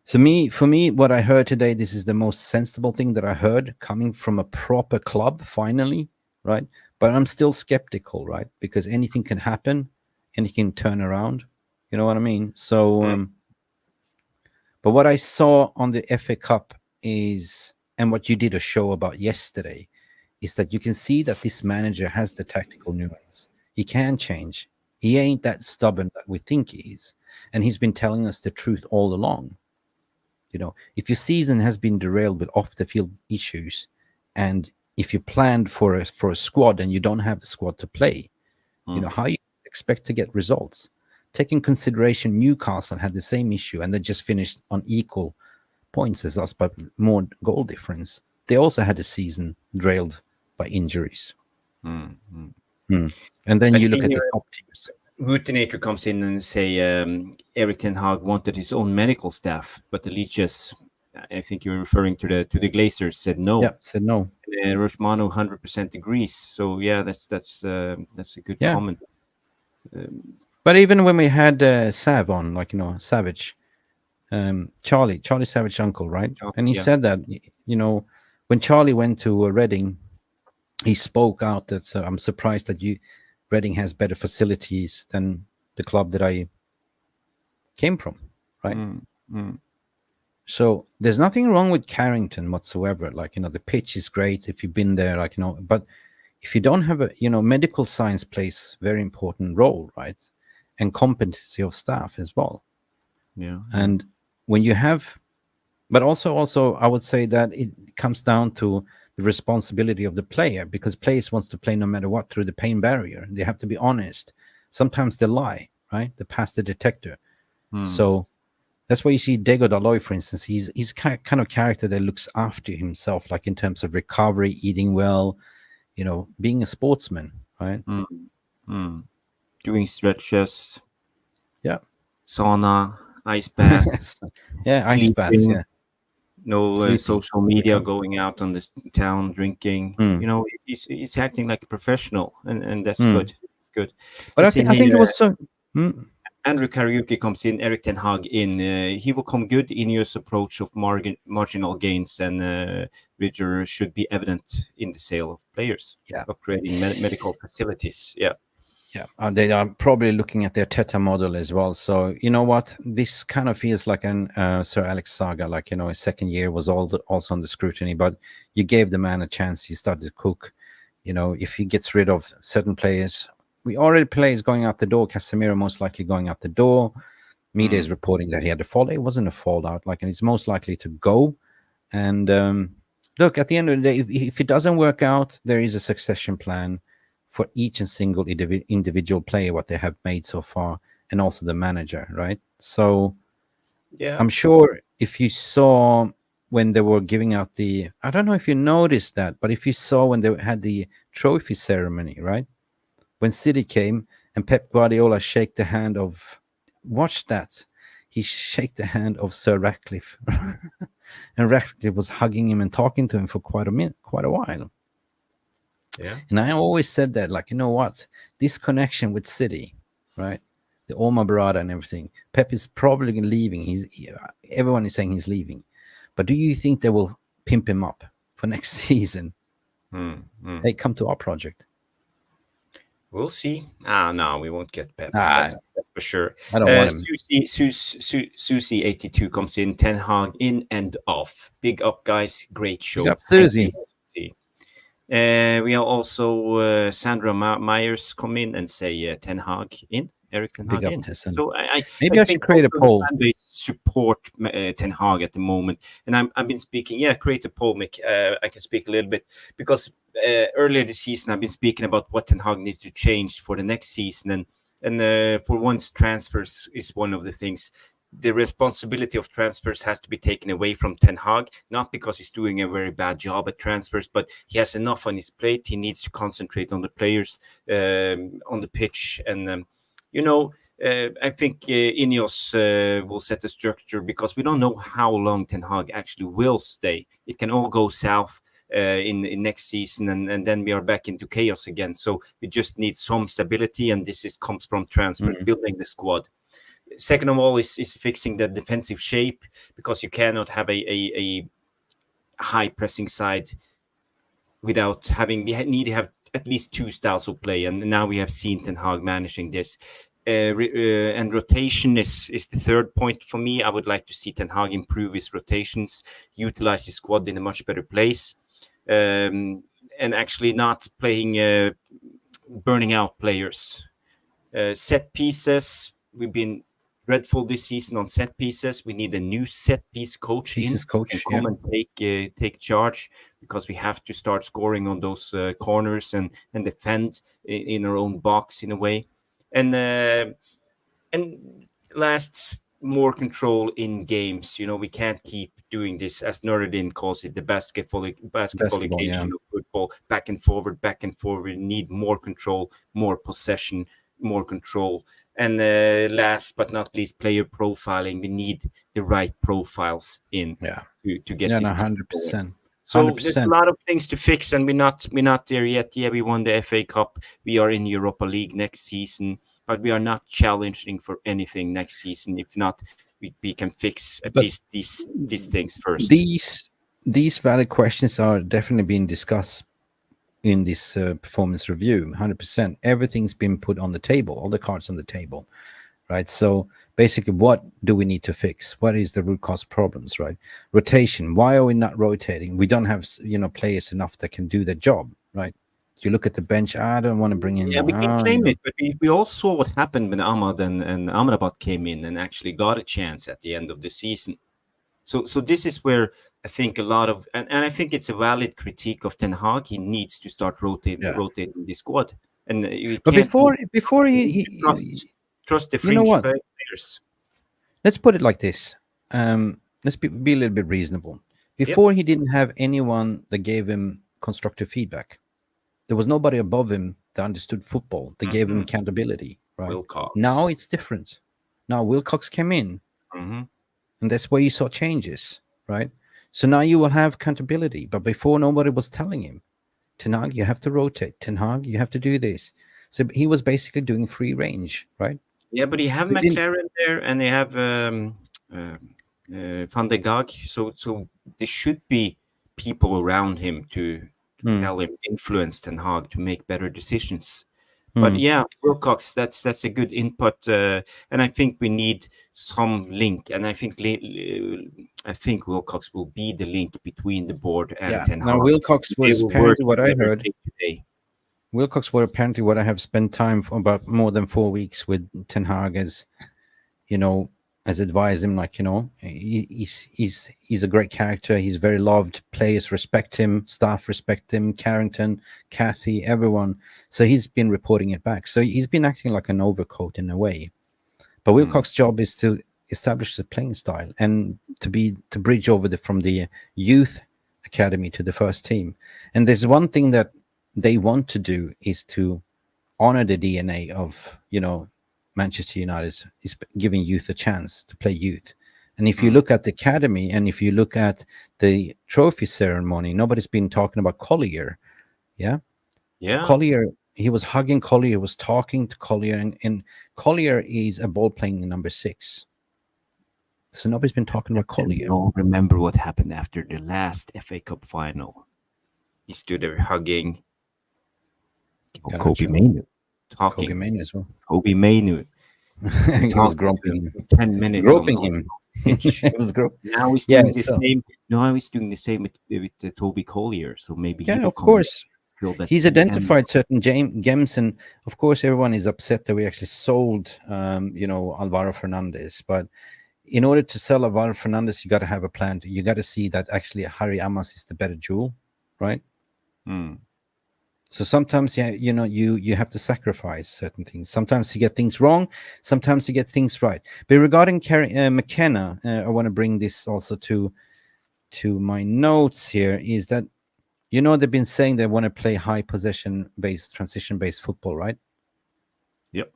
So for me, what I heard today, this is the most sensible thing that I heard coming from a proper club, finally, right? But I'm still skeptical, right? Because anything can happen and it can turn around. You know what I mean? So, but what I saw on the FA Cup is, and what you did a show about yesterday, is that you can see that this manager has the tactical nuance. He can change. He ain't that stubborn that we think he is. And he's been telling us the truth all along. If your season has been derailed with off-the-field issues and if you planned for a squad and you don't have a squad to play, you know, how you expect to get results. Take in consideration Newcastle had the same issue and they just finished on equal points as us, but more goal difference. They also had a season derailed by injuries. And then I you see look at the here- top teams. Routinator comes in and say Erik Ten Hag wanted his own medical staff, but the leeches, I think you're referring to the Glazers, said no. Yeah, said no. Roshmano 100% agrees. So yeah, that's a good Yeah. comment. But even when we had Sav on, like, you know, Savage, Charlie Savage uncle, right? And he said that, you know, when Charlie went to Reading, he spoke out that I'm surprised that Reading has better facilities than the club that I came from, right? So there's nothing wrong with Carrington whatsoever. Like, you know, the pitch is great if you've been there, like, you know, but if you don't have a, you know, medical science plays very important role, right? And competency of staff as well. Yeah. And when you have, but also I would say that it comes down to the responsibility of the player, because players wants to play no matter what through the pain barrier. They have to be honest. Sometimes they lie, right? They pass the detector. So that's why you see Diego Dalot, for instance. He's kind of character that looks after himself, like in terms of recovery, eating well, you know, being a sportsman, right? Doing stretches. Yeah. Sauna, ice bath. Yeah, ice baths. Yeah. No Sleeping. social media, going out on the town drinking. You know, he's acting like a professional, and that's good. It's good. But I think it was so. Andrew Karaoke comes in, Erik Ten Hag in. He will come good. Ineos' approach of marginal gains and rigor should be evident in the sale of players. Yeah. Upgrading medical facilities. Yeah. Yeah, they are probably looking at their Teta model as well. So you know what, this kind of feels like an Sir Alex saga. Like, you know, his second year was also under scrutiny, but you gave the man a chance. He started to cook. You know, if he gets rid of certain players, we already players going out the door. Casemiro most likely going out the door. Media is reporting that he had a fall. It wasn't a fallout, like, and he's most likely to go. And look, at the end of the day, if it doesn't work out, there is a succession plan for each and single individual player, what they have made so far, and also the manager, right? So yeah, I'm sure if you saw when they were giving out I don't know if you noticed that, but if you saw when they had the trophy ceremony, right? When City came and Pep Guardiola shake the hand of, watch that, he shake the hand of Sir Ratcliffe. And Ratcliffe was hugging him and talking to him for quite a while. Yeah. And I always said that, like, you know what, this connection with City, right? The Oma Barada and everything. Pep is probably leaving. Everyone is saying he's leaving. But do you think they will pimp him up for next season? Hey, come to our project. We'll see. No, we won't get Pep. Nah, That's for sure. I don't want him. Susie82 comes in. Ten Hag in and off. Big up, guys. Great show. Big up, Thank Susie. you, Susie. We are also Sandra Myers come in and say Ten Hag in. Erik Ten Hag Big up in. to Sandra. So Maybe I should think create a also the poll. fan base support Ten Hag at the moment, and I've been speaking. Yeah, create a poll, Mick. I can speak a little bit because earlier this season I've been speaking about what Ten Hag needs to change for the next season, and for once transfers is one of the things. The responsibility of transfers has to be taken away from Ten Hag, not because he's doing a very bad job at transfers, but he has enough on his plate. He needs to concentrate on the players on the pitch, and I think Ineos will set the structure because we don't know how long Ten Hag actually will stay. It can all go south in next season, and then we are back into chaos again. So we just need some stability, and this comes from transfers, building the squad. Second of all is fixing the defensive shape, because you cannot have a high pressing side without having. We need to have at least two styles of play, and now we have seen Ten Hag managing this. And rotation is the third point for me. I would like to see Ten Hag improve his rotations, utilize his squad in a much better place, and actually not playing burning out players. Set pieces, we've been dreadful this season on set pieces. We need a new set piece coach Pieces coach, and come and take charge, because we have to start scoring on those corners and defend in our own box in a way. And last, more control in games. We can't keep doing this, as Nuruddin calls it, the basketballification of football, back and forward. We need more control, more possession, more control. And last but not least, player profiling. We need the right profiles in to get this 100%. So there's a lot of things to fix, and we're not there yet. Yeah, we won the FA Cup. We are in Europa League next season, but we are not challenging for anything next season. If not, we can fix at least these things first. These valid questions are definitely being discussed in this performance review. 100%. Everything's been put on the table, all the cards on the table, right? So basically, what do we need to fix? What is the root cause problems, right? Rotation. Why are we not rotating? We don't have players enough that can do the job, right? You look at the bench. I don't want to bring in. Yeah, we can claim it, but we all saw what happened when Ahmad and Amrabat came in and actually got a chance at the end of the season. So this is where I think a lot of, and I think it's a valid critique of Ten Hag. He needs to start rotating the squad. And but before he trust the fringe players. Let's put it like this. Let's be a little bit reasonable. Before he didn't have anyone that gave him constructive feedback. There was nobody above him that understood football. That gave him accountability. Right. Wilcox. Now it's different. Now Wilcox came in, and that's where you saw changes. Right. So now you will have accountability. But before, nobody was telling him, Ten Hag, you have to rotate. Ten Hag, you have to do this. So he was basically doing free range, right? Yeah, but you have McLaren there, and they have Van de Gaag. So there should be people around him to tell him, influence Ten Hag to make better decisions. But yeah, Wilcox, that's a good input, and I think we need some link. And I think Wilcox will be the link between the board and Ten Hag. Now Wilcox was apparently what I heard today. Wilcox were apparently what I have spent time for about more than 4 weeks with Ten Hag as advise him, he's a great character. He's very loved. Players respect him. Staff respect him. Carrington, Kathy, everyone. So he's been reporting it back. So he's been acting like an overcoat in a way. But Wilcox's job is to establish the playing style and to bridge over from the youth academy to the first team. And there's one thing that they want to do is to honor the DNA of Manchester United is giving youth a chance to play youth. And if you look at the academy and if you look at the trophy ceremony, nobody's been talking about Collier. Yeah. Collier, he was hugging Collier, he was talking to Collier, and Collier is a ball playing number 6. So nobody's been talking about Collier. You all remember what happened after the last FA Cup final. He stood there hugging Kobe Mainu. Talking. Kobe Mainu as well. Kobe Mainu. He was groping him. 10 minutes. Groping him. Now he's doing the same. Now he's doing the same with Toby Collier. So maybe of course. He's identified certain gems, and of course everyone is upset that we actually sold Alvaro Fernandez. But in order to sell Alvaro Fernandez, you got to have a plan. You got to see that actually Harry Amas is the better jewel, right? So sometimes, you have to sacrifice certain things. Sometimes you get things wrong. Sometimes you get things right. But regarding McKenna, I want to bring this also to my notes here. Is that they've been saying they want to play high possession-based, transition-based football, right? Yep.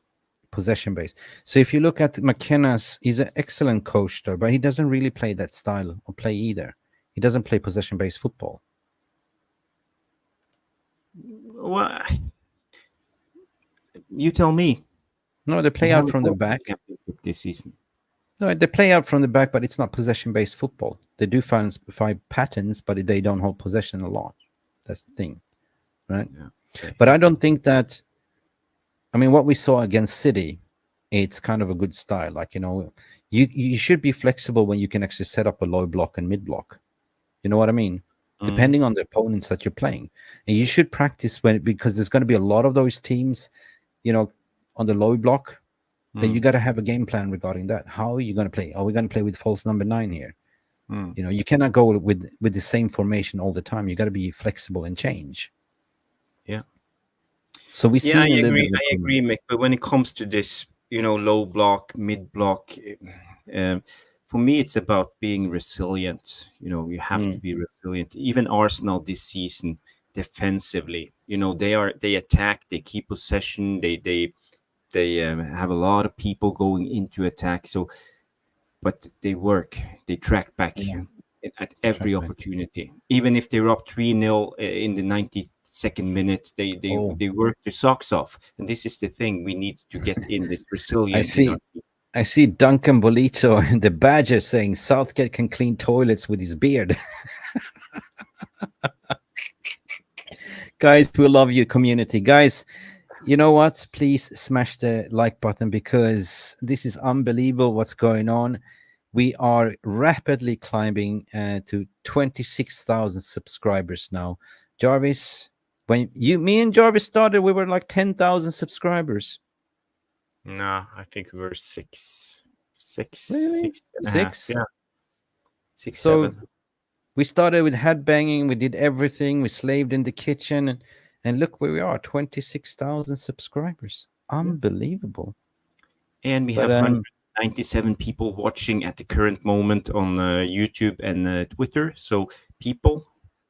Possession-based. So if you look at McKenna's, he's an excellent coach, though, but he doesn't really play that style or play either. He doesn't play possession-based football. Well, you tell me. No, they play out from the back this season. No, they play out from the back, but it's not possession-based football. They do find patterns, but they don't hold possession a lot. That's the thing, right? Yeah. Okay. But I don't think that. I mean, what we saw against City, it's kind of a good style. You should be flexible when you can actually set up a low block and mid block. You know what I mean? Depending on the opponents that you're playing. And you should practice because there's going to be a lot of those teams, on the low block, Then you got to have a game plan regarding that. How are you going to play? Are we going to play with false number 9 here? You know, you cannot go with the same formation all the time. You got to be flexible and change. Yeah. So we see. Yeah, I agree, Mick. But when it comes to this, you know, low block, mid block, for me, it's about being resilient. You know, you have to be resilient. Even Arsenal this season, defensively, you know, they attack, they keep possession, they have a lot of people going into attack. So, but they work, they track back at every opportunity. Even if they're up 3-0 in the 92nd minute, they work their socks off. And this is the thing, we need to get in this resilience. I see Duncan Bolito in the Badger saying Southgate can clean toilets with his beard. Guys, we love you, community. Guys, you know what? Please smash the like button, because this is unbelievable what's going on. We are rapidly climbing to 26,000 subscribers now. Jarvis, when me and Jarvis started, we were like 10,000 subscribers. No, I think we were six. Really? Six? Yeah. 6, So 7. we started with headbanging. We did everything. We slaved in the kitchen. And look where we are, 26,000 subscribers. Unbelievable. And we have 197 people watching at the current moment on YouTube and Twitter. So people,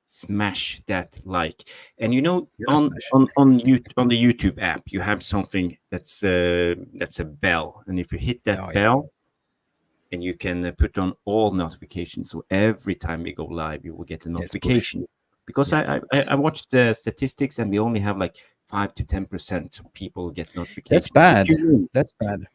smash that like. And you know, on the YouTube app, you have something that's a bell. And if you hit that bell, and you can put on all notifications, so every time we go live, you will get a notification. Because I watched the statistics, and we only have like 5 to 10% of people get notifications. That's bad. That's bad.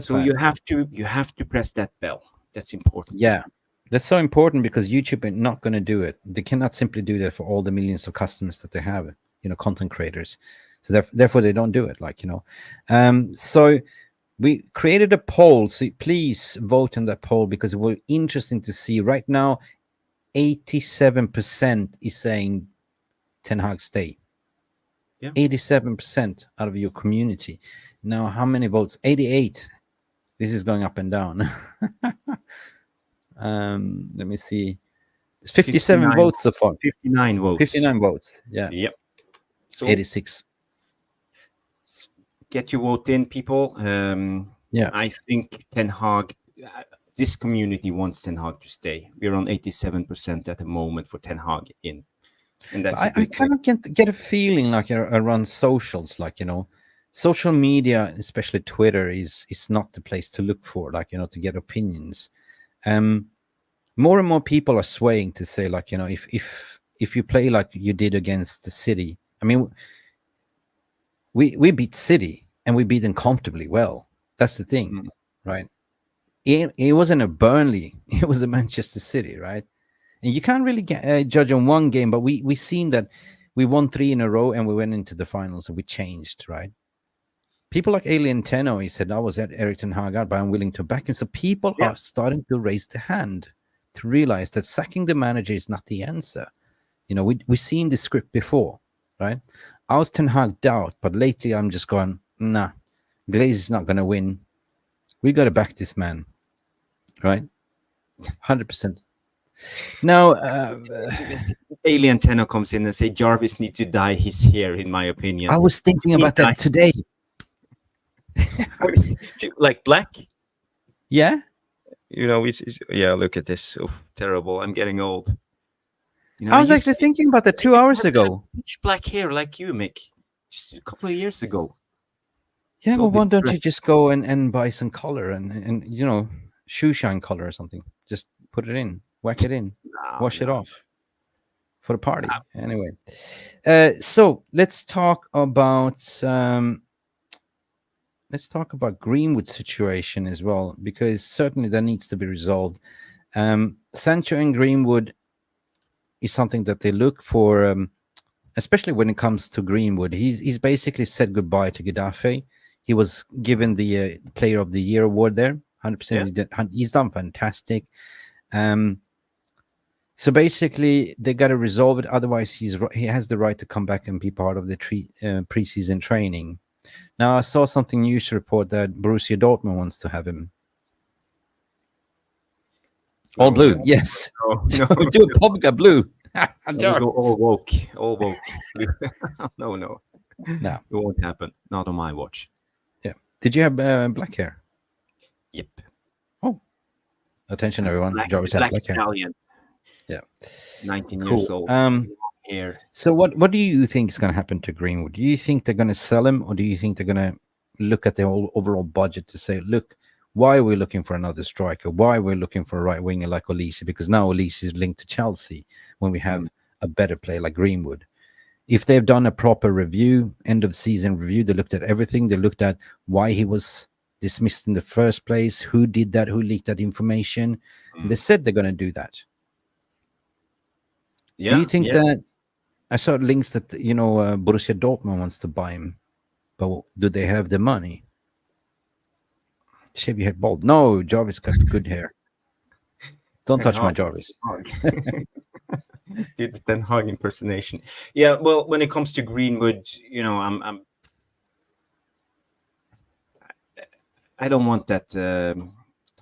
So you have to press that bell. That's important. Yeah, that's so important, because YouTube is not going to do it. They cannot simply do that for all the millions of customers that they have, you know, content creators. So therefore they don't do it, like, you know. So we created a poll. So please vote in that poll, because it will be interesting to see. Right now, 87% is saying Ten Hag stay. Yeah. 87% out of your community. Now, how many votes? 88. This is going up and down. Let me see. It's 57 votes so far. 59 votes. 59 votes. Yeah. Yep. So 86. Get your vote in, people. Yeah. I think Ten Hag. This community wants Ten Hag to stay. We're on 87% at the moment for Ten Hag in. And that's I kind of get a feeling like around socials, like, you know, social media, especially Twitter, is not the place to look for, like, you know, to get opinions. More and more people are swaying to say, like, you know, if you play like you did against the City, I mean, we beat City and we beat them comfortably well. That's the thing, right? It wasn't a Burnley, it was a Manchester City, right? And you can't really judge on one game, but we seen that we won 3 in a row and we went into the finals and we changed, right? People like Alien Tenno, he said, I was at Erik ten Hag, but I'm willing to back him. So people are starting to raise the hand to realize that sacking the manager is not the answer. You know, we've seen the script before, right? I was Ten Hag out, but lately I'm just going, nah, Glaze is not going to win. We got to back this man. Right, 100%. Now, Alien Tenno comes in and say Jarvis needs to dye his hair. In my opinion, I was thinking about that today. Like black? Yeah. You know, it's yeah. Look at this. Oof, terrible. I'm getting old. You know, I was actually thinking about that 2 hours ago. Pitch black hair like you, Mick, just a couple of years ago. Yeah, well, why don't you just go and buy some color and you know, shoe shine color or something? Just put it in, whack it in, wash it off for the party. Anyway, so let's talk about Greenwood situation as well, because certainly that needs to be resolved. Sancho and Greenwood is something that they look for, especially when it comes to Greenwood. He's basically said goodbye to Getafe. He was given the Player of the Year award there. 100%. Yeah. He's done fantastic. So basically, they got to resolve it. Otherwise, he has the right to come back and be part of the preseason training. Now I saw something news report that Borussia Dortmund wants to have him. All blue, yes. No, Do a Pobga blue. we'll go all woke, all woke. No, No. it won't happen. Not on my watch. Yeah. Did you have black hair? Yep. Oh, attention, everyone! Black, Jarvis has black black hair. stallion. Yeah. 19 Cool. years old. Long hair. So what do you think is going to happen to Greenwood? Do you think they're going to sell him, or do you think they're going to look at the whole overall budget to say, look, why are we looking for another striker? Why are we looking for a right winger like Olise? Because now Olise is linked to Chelsea when we have a better player like Greenwood. If they've done a proper review, end of season review, they looked at everything. They looked at why he was dismissed in the first place, who did that, who leaked that information. They said they're going to do that. Yeah. Do you think that I saw links that Borussia Dortmund wants to buy him, but do they have the money? Shave your head bald. No, Jarvis got good hair. Don't touch my Jarvis. Did the Ten Hag impersonation? Yeah. Well, when it comes to Greenwood, I don't want that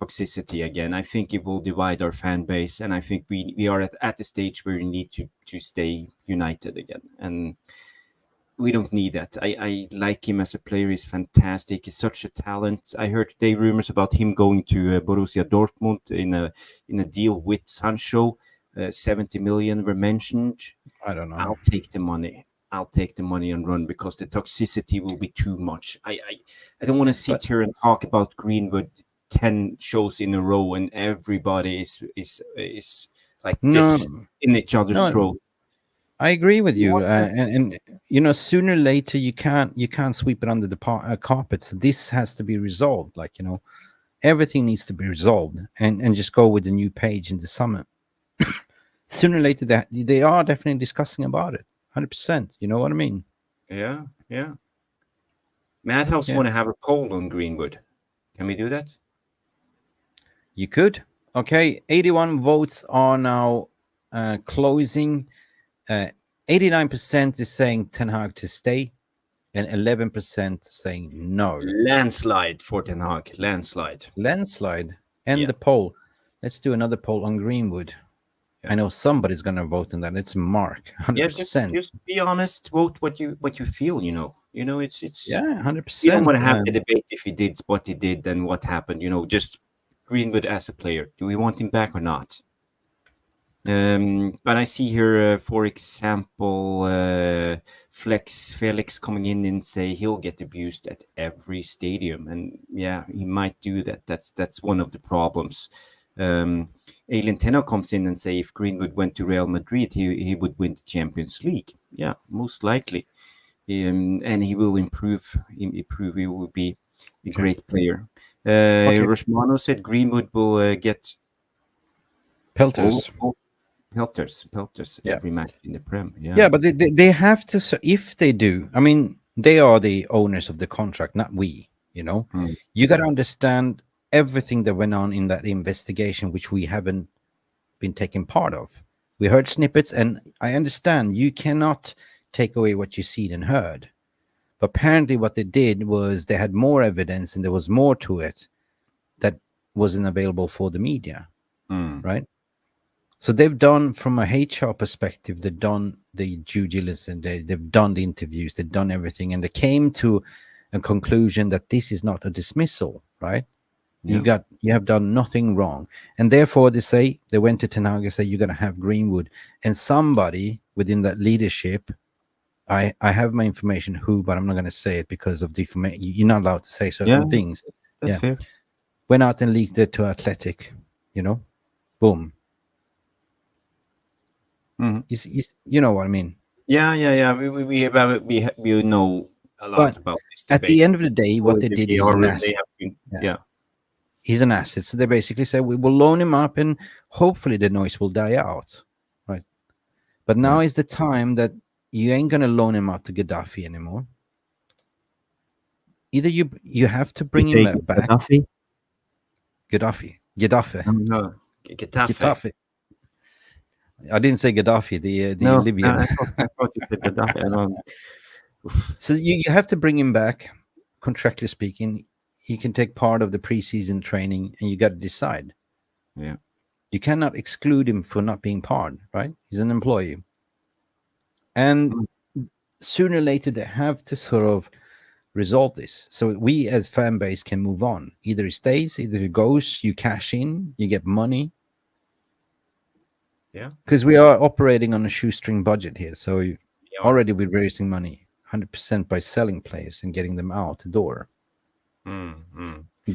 toxicity again. I think it will divide our fan base, and I think we are at the stage where we need to stay united again, and we don't need that. I like him as a player. He's fantastic. He's such a talent. I heard today rumors about him going to Borussia Dortmund in a deal with Sancho. 70 million were mentioned. I don't know. I'll take the money. I'll take the money and run, because the toxicity will be too much. I don't want to sit here and talk about Greenwood 10 shows in a row and everybody is like this in each other's throat. I agree with you, and sooner or later you can't sweep it under the carpet. So this has to be resolved. Like everything needs to be resolved, and just go with the new page in the summer. Sooner or later, they are definitely discussing about it. 100%. You know what I mean? Yeah. Madhouse want to have a poll on Greenwood. Can we do that? You could. Okay, 81 votes are now closing. 89% is saying Ten Hag to stay, and 11% saying no. Landslide for Ten Hag. Landslide. And the poll. Let's do another poll on Greenwood. I know somebody's going to vote on that. It's Mark. 100%. Just be honest. Vote what you feel. It's 100%. You don't want to have the debate if he did what he did and what happened. Just Greenwood as a player. Do we want him back or not? But I see here, for example, Felix coming in and say he'll get abused at every stadium, and he might do that. That's one of the problems. Alien Tenor comes in and say if Greenwood went to Real Madrid, he would win the Champions League. Yeah, most likely, and he will improve. He will be a great player. Rosmano said Greenwood will get pelters. Pelters every match in the Prem. Yeah, but they have to. So if they do, I mean, they are the owners of the contract, not we. You got to understand everything that went on in that investigation, which we haven't been taking part of. We heard snippets, and I understand you cannot take away what you see and heard. But apparently what they did was they had more evidence, and there was more to it that wasn't available for the media, right? So they've done, from a HR perspective, they've done the due diligence, and they've done the interviews, they've done everything, and they came to a conclusion that this is not a dismissal, right? You have done nothing wrong, and therefore they went to Ten Hag and say you're going to have Greenwood, and somebody within that leadership, I have my information who, but I'm not going to say it because of the information. You're not allowed to say certain things. That's fair. Went out and leaked it to Athletic. Boom. You know what I mean? Yeah. We know a lot about this debate. At the end of the day, what they did is an asset. He's an asset. So they basically say we will loan him up, and hopefully the noise will die out, right? But now is the time that you ain't gonna loan him out to Gaddafi anymore. Either you have to bring him back. Gaddafi. No, Getafe. I didn't say Gaddafi. The Libyan. I thought you said Gaddafi. Oof. So you have to bring him back, contractually speaking. He can take part of the preseason training, and you got to decide. Yeah. You cannot exclude him for not being part, right? He's an employee. And sooner or later, they have to sort of resolve this. So we as fan base can move on. Either he stays, either he goes, you cash in, you get money. Yeah. Because we are operating on a shoestring budget here. So Yeah. already we're raising money 100% by selling players and getting them out the door.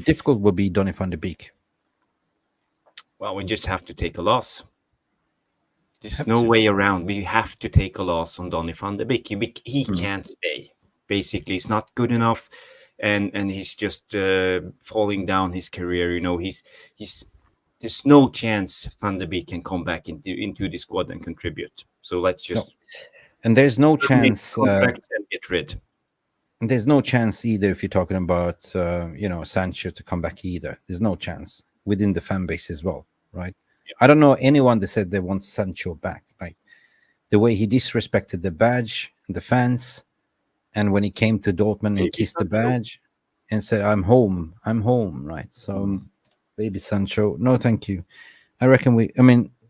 Difficult will be Donny van de Beek. Well, we just have to take a loss. There's Have no to. way around. We have to take a loss on Donny van de Beek. He can't stay. Basically, he's not good enough, and he's just falling down his career. You know, he's there's no chance Van de Beek can come back into the squad and contribute. So let's just And there's no terminate chance. the contract and get rid. There's no chance either if you're talking about Sancho to come back either. There's no chance within the fan base as well, right? Yeah. I don't know anyone that said they want Sancho back. Like the way he disrespected the badge and the fans, and when he came to Dortmund Baby and kissed the Sancho. badge and said, I'm home, right? So baby Sancho, no thank you. I reckon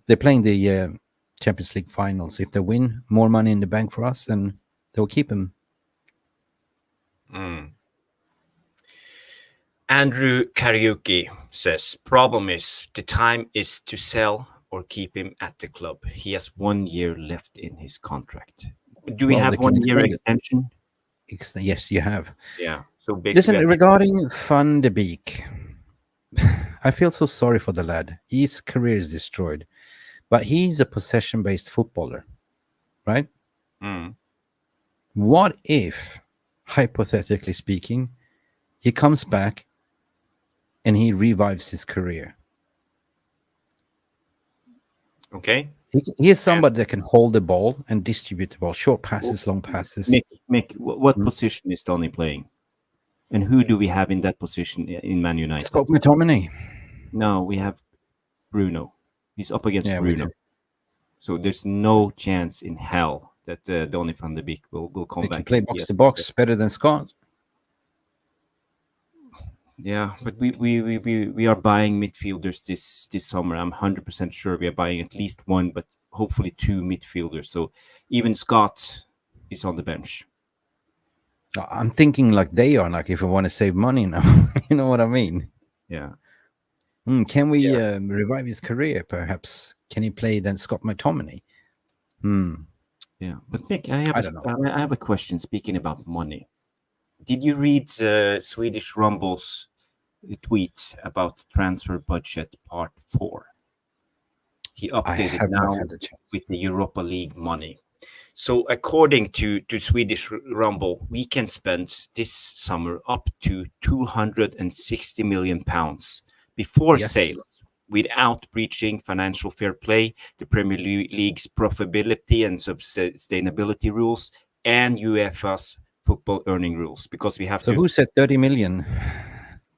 they're playing the Champions League finals. If they win, more money in the bank for us, and they'll keep him. Andrew Karaoke says, problem is the time is to sell or keep him at the club. He has 1 year left in his contract. Do we Well, have they can 1 year extend it. extension? Yes, you have. Yeah. So basically, Listen, regarding Van de Beek, I feel so sorry for the lad. His career is destroyed, but he's a possession-based footballer, right? What if, hypothetically speaking, he comes back and he revives his career? Okay. He is somebody that can hold the ball and distribute the ball, short passes, long passes. Mick, what position is Donny playing? And who do we have in that position in Man United? Scott McTominay. No, we have Bruno. He's up against Yeah, we Bruno. do. So there's no chance in hell that Donny van de Beek will come He back. can play and box be to a box success. better than Scott. Yeah, but we are buying midfielders this summer. I'm 100% sure we are buying at least one, but hopefully two midfielders. So even Scott is on the bench. I'm thinking like they are, like if I want to save money now. You know what I mean? Yeah. Can we revive his career, perhaps? Can he play then Scott McTominay? Yeah, but Nick, I don't know. have a question. Speaking about money, did you read Swedish Rumble's tweet about transfer budget part 4? He I updated have now not had the chance. with the Europa League money. So according to Swedish Rumble, we can spend this summer up to 260 million pounds before Yes. sales, without breaching financial fair play, the Premier League's profitability and sustainability rules, and UEFA's football earning rules. Because we have So to. who said 30 million?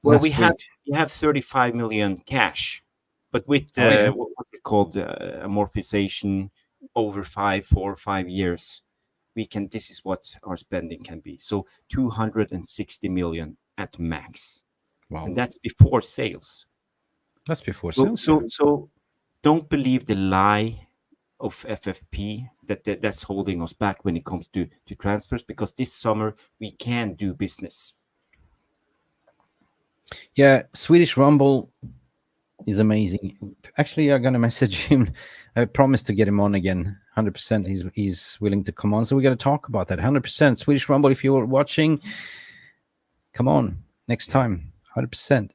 Well, last we have week? 35 million cash, but with Oh, yeah. what's it called, amortization over 4 or 5 years, we can. This is what our spending can be. So 260 million at max, Wow. and that's before sales. That's before So sales. so don't believe the lie of FFP that's holding us back when it comes to transfers, because this summer we can do business. Yeah, Swedish Rumble is amazing. Actually, I'm gonna message him. I promised to get him on again. 100%. He's willing to come on, so we're gonna talk about that. 100%. Swedish Rumble, if you're watching, come on next time. 100%.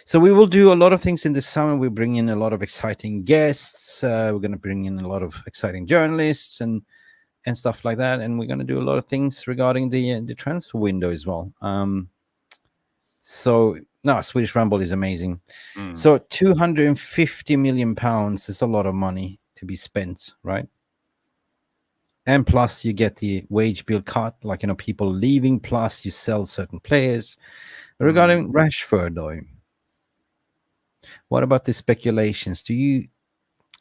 So we will do a lot of things in the summer. We bring in a lot of exciting guests. We're gonna bring in a lot of exciting journalists and stuff like that, and we're gonna do a lot of things regarding the transfer window as well. So no, Swedish Rumble is amazing. So 250 million pounds is a lot of money to be spent, right? And plus you get the wage bill cut, like, people leaving, plus you sell certain players. Regarding Rashford, though, what about the speculations?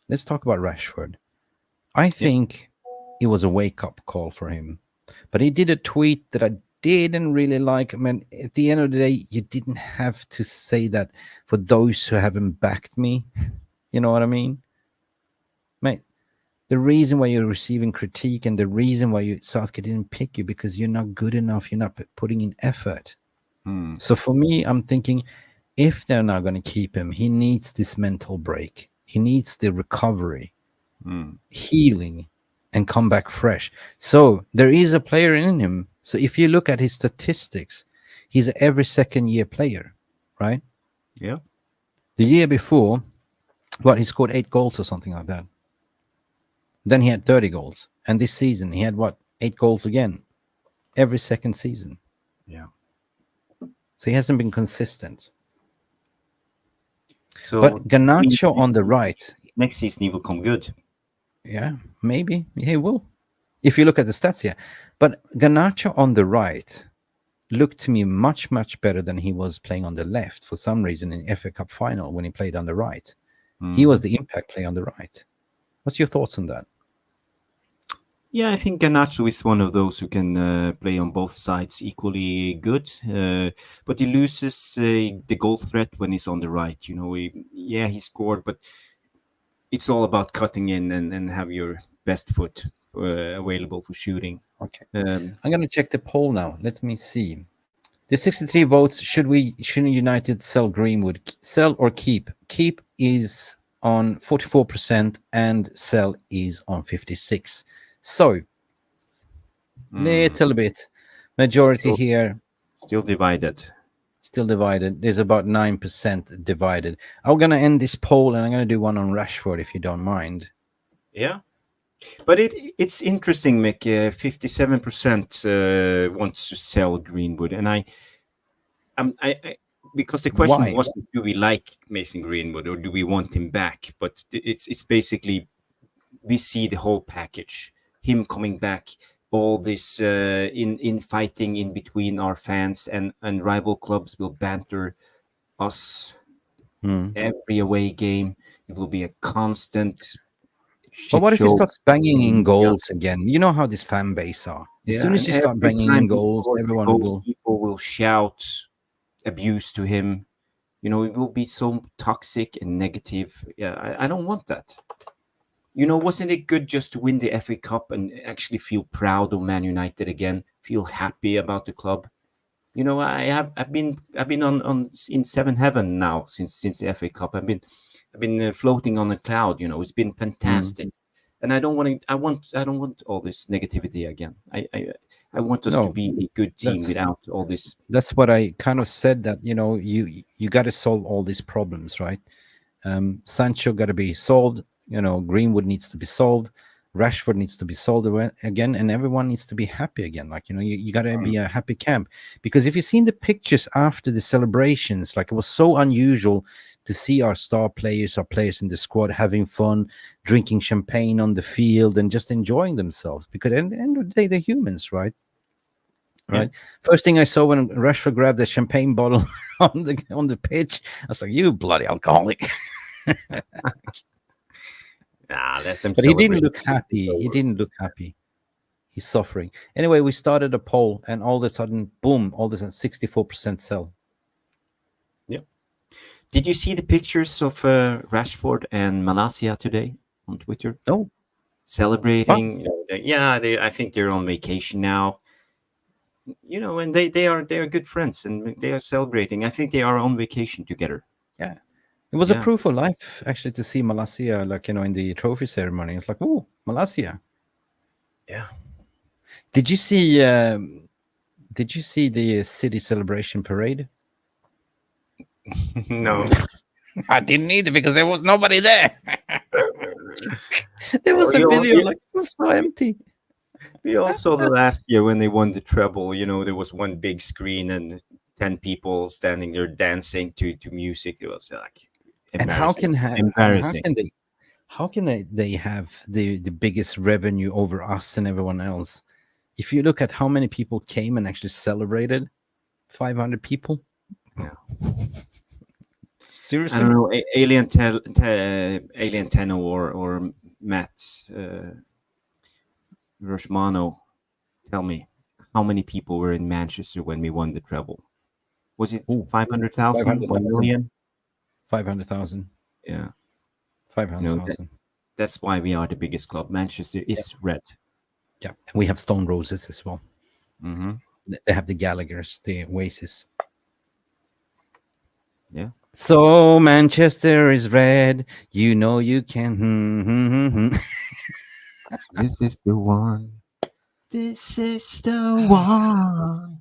Let's talk about Rashford. I think it was a wake-up call for him. But he did a tweet that I didn't really like. I mean, at the end of the day, you didn't have to say that for those who haven't backed me. You know what I mean? Mate, the reason why you're receiving critique and the reason why Southgate didn't pick you because you're not good enough, you're not putting in effort. So for me, I'm thinking if they're not going to keep him, he needs this mental break. He needs the recovery, healing, and come back fresh. So there is a player in him. So if you look at his statistics, he's an every second year player, right? Yeah. The year before, he scored 8 goals or something like that. Then he had 30 goals. And this season, he had 8 goals again every second season. Yeah. So he hasn't been consistent. So, but Garnacho on the right. Next season, he will come good. Yeah, maybe. He will. If you look at the stats here. But Garnacho on the right looked to me much, much better than he was playing on the left for some reason in FA Cup final when he played on the right. He was the impact play on the right. What's your thoughts on that? Yeah, I think Garnacho is one of those who can play on both sides equally good. But he loses the goal threat when he's on the right. You know, he scored, but it's all about cutting in and have your best foot available for shooting. Okay. I'm going to check the poll now. Let me see. The 63 votes, shouldn't United sell Greenwood? Sell or keep? Keep is on 44% and sell is on 56%. So, little bit. Majority here. Still divided. Still divided. There's about 9% divided. I'm going to end this poll and I'm going to do one on Rashford if you don't mind. Yeah. But it's interesting, Mick. 57% wants to sell Greenwood, and I because the question wasn't do we like Mason Greenwood or do we want him back, but it's basically we see the whole package. Him coming back, all this in fighting in between our fans and rival clubs will banter us every away game. It will be a constant. But what if he starts banging in goals again? You know how this fan base are. As soon as you start banging in goals, people will shout abuse to him. You know, it will be so toxic and negative. Yeah, I don't want that. You know, wasn't it good just to win the FA Cup and actually feel proud of Man United again? Feel happy about the club. You know, I've been on in seven heaven now since the FA Cup. I've been floating on a cloud. You know, it's been fantastic, and I don't want all this negativity again. I want us to be a good team without all this. That's what I kind of said. That you got to solve all these problems, right? Sancho got to be solved. You know, Greenwood needs to be solved. Rashford needs to be solved again, and everyone needs to be happy again. Like, you know, you got to be a happy camp. Because if you've seen the pictures after the celebrations, like, it was so unusual to see our star players, our players in the squad having fun, drinking champagne on the field and just enjoying themselves. Because at the end of the day, they're humans, right? Right. Yeah. First thing I saw when Rashford grabbed the champagne bottle on the pitch, I was like, "You bloody alcoholic!" But he didn't look happy. He didn't look happy. He's suffering. Anyway, we started a poll, and all of a sudden, boom! All of a sudden, 64% sell. Yeah. Did you see the pictures of Rashford and Malacia today on Twitter? No. Celebrating. Huh? Yeah, I think they're on vacation now. You know, and they are good friends, and they are celebrating. I think they are on vacation together. Yeah. It was a proof of life, actually, to see Malacia, like, you know, in the trophy ceremony. It's like, oh, Malacia. Yeah. Did you see the city celebration parade? No. I didn't either because there was nobody there. There was a video, like, it was so empty. We all saw the last year when they won the treble. You know, there was one big screen and 10 people standing there dancing to music. It was like and how can they have the biggest revenue over us and everyone else? If you look at how many people came and actually celebrated, 500 people. Yeah. Seriously, I don't know. Alien Tenno or Matt Rosmano. Tell me, how many people were in Manchester when we won the treble? Was it Ooh, 500,000, 1 500,000. million? 500,000. Yeah. 500,000. That's why we are the biggest club. Manchester is red. Yeah. And we have Stone Roses as well. Mm-hmm. They have the Gallaghers, the Oasis. Yeah. So Manchester is red. You know you can. This is the one. This is the one.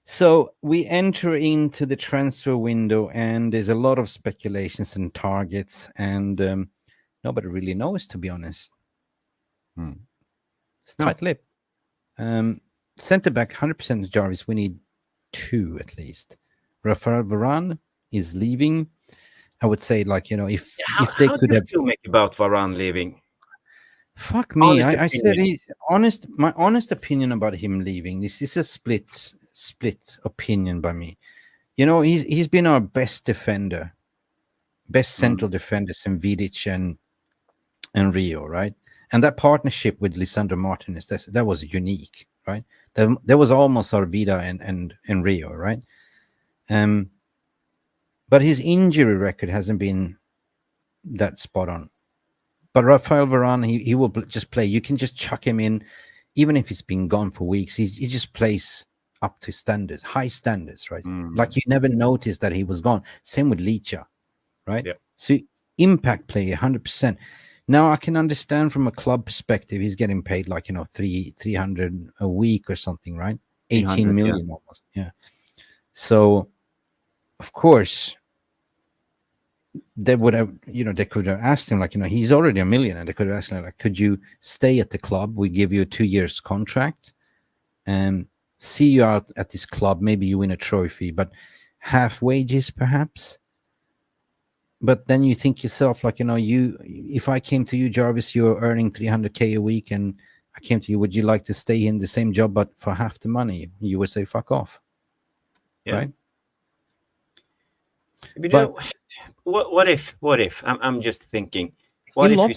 So we enter into the transfer window, and there's a lot of speculations and targets, and nobody really knows, to be honest. It's No. tight lip. Centre back, 100% Jarvis. We need 2 at least. Rafael Varane is leaving. I would say, like, if they how could do you have. feel make about Varane leaving? Fuck me. Honest I said opinion. my honest opinion about him leaving. This is a split opinion by me. He's been our best defender, best central defenders in Vidic and Rio, right? And that partnership with Lisandro Martinez, that was unique, right? That was almost Arvida and Rio, right? But his injury record hasn't been that spot on. But Rafael Varane, he will just play. You can just chuck him in, even if he's been gone for weeks. He just plays up to standards, high standards, right? Like you never noticed that he was gone. Same with Licha, right? Yeah. So impact player, 100%. Now I can understand from a club perspective, he's getting paid like 300 a week or something, right? 18 million almost, yeah. So of course they would have, they could have asked him, like, he's already a millionaire. They could have asked him, like, could you stay at the club? We give you a 2 years contract and see you out at this club. Maybe you win a trophy, but half wages perhaps. But then you think yourself, like, if I came to you, Jarvis, you're earning 300K a week, and I came to you, would you like to stay in the same job but for half the money? You would say, fuck off. Yeah. Right? But what if I'm just thinking, what if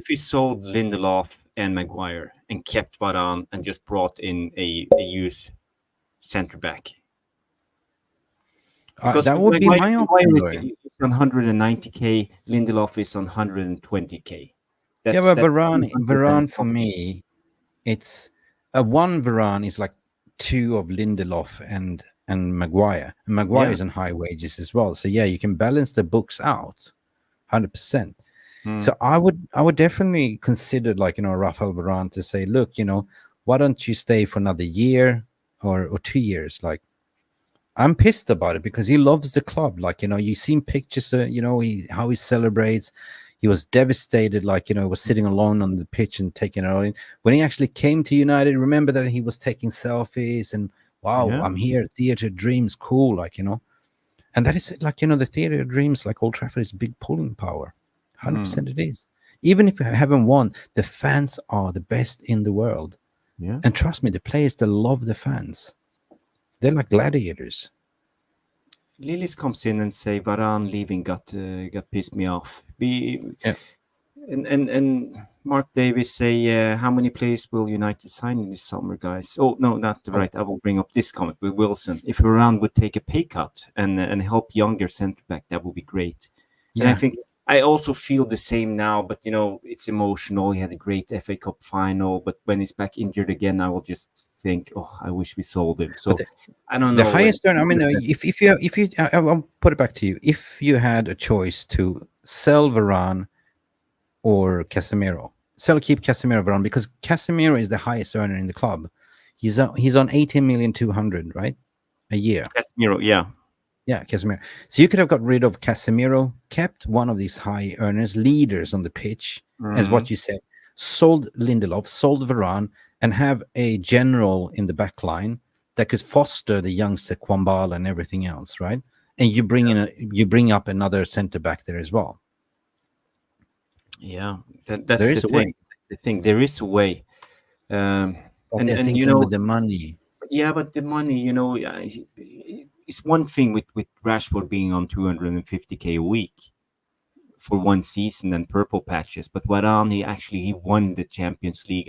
we sold Lindelof and Maguire and kept Varane and just brought in a youth centre back? Because that would be my opinion. Is on 190K, Lindelof is on 120K. But Varane for me, it's one Varane is like 2 of Lindelof and Maguire. And Maguire is on high wages as well. So yeah, you can balance the books out 100%. So I would definitely consider, like, Rafael Varane to say, look, why don't you stay for another year or 2 years? Like, I'm pissed about it because he loves the club. Like, you seen pictures, how he celebrates. He was devastated, like, was sitting alone on the pitch and taking it all in. When he actually came to United, remember that he was taking selfies and, wow, I'm here, theatre dreams, cool, like, And that is, like, the theatre dreams, like Old Trafford is big pulling power. 100% it is. Even if you haven't won, the fans are the best in the world. Yeah. And trust me, the players, they love the fans. They're like gladiators. Lillis comes in and say Varane leaving got pissed me off. And Mark Davis say, how many players will United sign in this summer, guys? Oh no, not right. I will bring up this comment with Wilson. If Varane would take a pay cut and help younger centre back, that would be great. Yeah. And I think I also feel the same now, but it's emotional. He had a great FA Cup final, but when he's back injured again, I will just think, oh, I wish we sold him. So I don't know. The highest earner. I mean, if you, I'll put it back to you. If you had a choice to sell Varane or Casemiro, keep Casemiro, Varane, because Casemiro is the highest earner in the club. He's on 18,200,000, right, a year. Casemiro, yeah. Yeah, Casemiro. So you could have got rid of Casemiro, kept one of these high earners, leaders on the pitch, as what you said, sold Lindelof, sold Varane, and have a general in the back line that could foster the youngster Kwambala and everything else, right? And you bring up another centre back there as well. Yeah, that's the thing. That's the thing. There is a way. And with the money. Yeah, but the money, it's one thing with Rashford being on 250K a week for one season and purple patches, but Varane, he won the Champions League.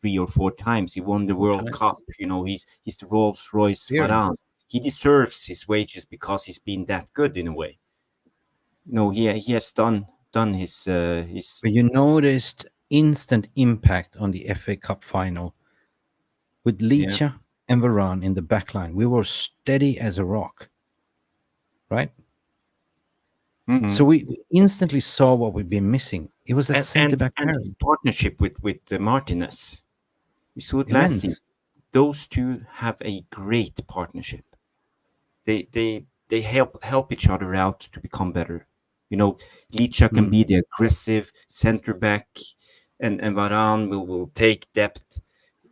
3 or 4 times. He won the World Nice. Cup. You know, he's the Rolls Royce Experience. Varane. He deserves his wages because he's been that good in a way. No, he has done his But you noticed instant impact on the FA Cup final with Licha and Varane in the back line. We were steady as a rock, right? So we instantly saw what we've been missing. It was that centre back and his partnership with Martinez. We saw it last season. Those two have a great partnership. They help each other out to become better. You know, Licha can be the aggressive center back, and Varane will take depth,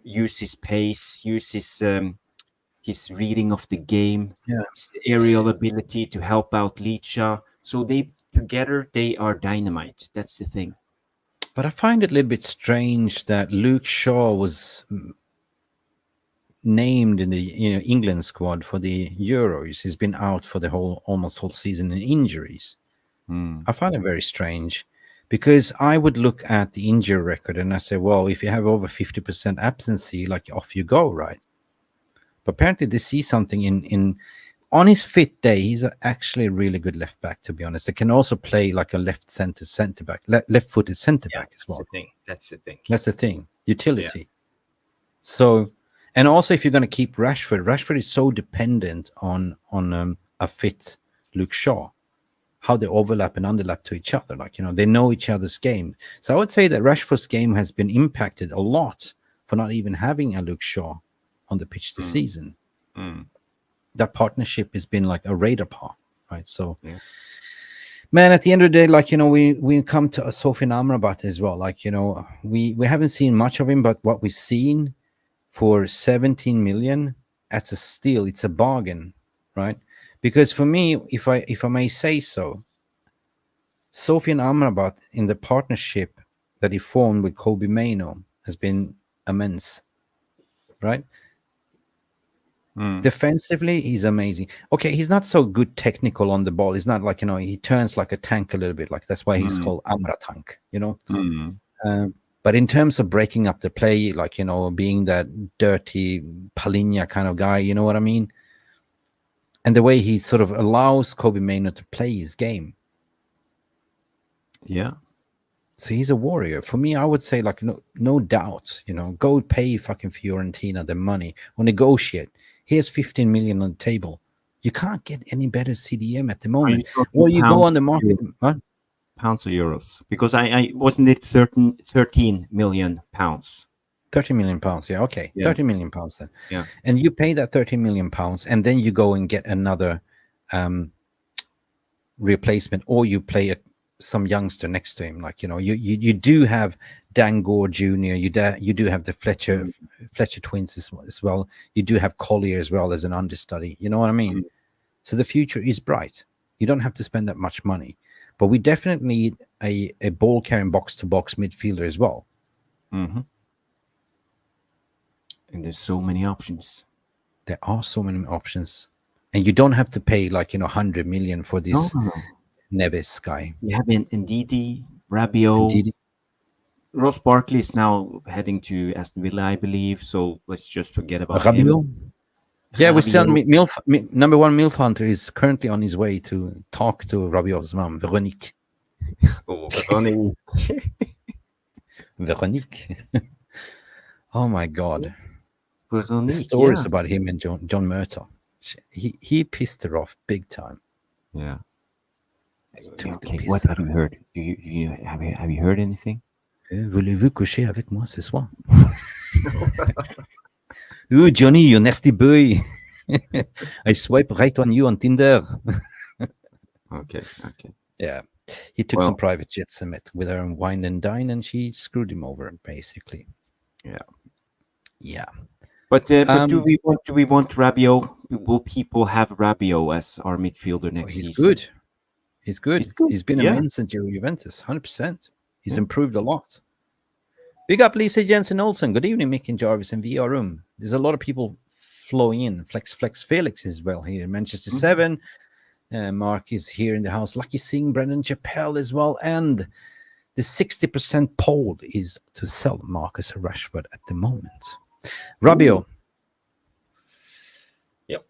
use his pace, use his reading of the game, his aerial ability to help out Licha. So together they are dynamite. That's the thing. But I find it a little bit strange that Luke Shaw was named in the England squad for the Euros. He's been out for the almost whole season in injuries. I find it very strange because I would look at the injury record and I say, well, if you have over 50% absency, like off you go, right? But apparently they see something in on his fit day. He's actually a really good left back, to be honest. They can also play like a left-footed centre back as well. That's the thing. Utility. So, and also if you're going to keep Rashford is so dependent on a fit Luke Shaw, how they overlap and underlap to each other. Like, they know each other's game. So I would say that Rashford's game has been impacted a lot for not even having a Luke Shaw on the pitch this season. That partnership has been like a radar paw, right? So, man, at the end of the day, like, we come to Sofian Amrabat as well. Like, we haven't seen much of him, but what we've seen for 17 million, that's a steal. It's a bargain, right? Because for me, if I may say so, Sofian Amrabat in the partnership that he formed with Kobe Mainoo has been immense, right? Defensively, he's amazing. Okay, he's not so good technical on the ball. He's not like, he turns like a tank a little bit. Like that's why he's called Amra Tank, But in terms of breaking up the play, like, being that dirty Palinha kind of guy, you know what I mean? And the way he sort of allows Kobe Mainoo to play his game. Yeah. So he's a warrior. For me, I would say, like, no doubt, go pay fucking Fiorentina the money or negotiate. Here's 15 million on the table. You can't get any better CDM at the moment. Or you go on the market. Huh? Pounds or euros? Because I wasn't it 13 million pounds. 30 million pounds, yeah, okay. 30 million pounds then. Yeah. And you pay that 30 million pounds and then you go and get another replacement, or you play some youngster next to him. Like, you do have Dan Gore Jr., you do have the Fletcher twins as well. You do have Collier as well as an understudy. You know what I mean? So the future is bright. You don't have to spend that much money. But we definitely need a ball-carrying box-to-box midfielder as well. And there's so many options. There are so many options. And you don't have to pay like, 100 million for this Neves guy. We have Ndidi, Rabiot. Ross Barkley is now heading to Aston Villa, I believe. So let's just forget about him. Yeah, we still number one MILF Hunter is currently on his way to talk to Rabiot's mom, Veronique. Veronique. Oh my God. The stories about him and John Murtaugh. He pissed her off big time. Yeah. Okay, what have you heard? Have you heard anything? Voulez-vous coucher avec moi ce soir? Ooh, Johnny, you nasty boy. I swipe right on you on Tinder. Okay. Yeah. He took some private jets and met with her and wine and dine, and she screwed him over, basically. Yeah. But do we want Rabiot? Will people have Rabiot as our midfielder next season? He's good. He's been immense at Juventus, 100%. He's improved a lot. Big up Lisa Jensen Olsen. Good evening, Mick and Jarvis in VR room. There's a lot of people flowing in. Flex Felix is well here. Manchester 7. Mark is here in the house. Lucky Singh, Brendan Chappelle as well. And The 60% poll is to sell Marcus Rashford at the moment. Rabiot. Yep.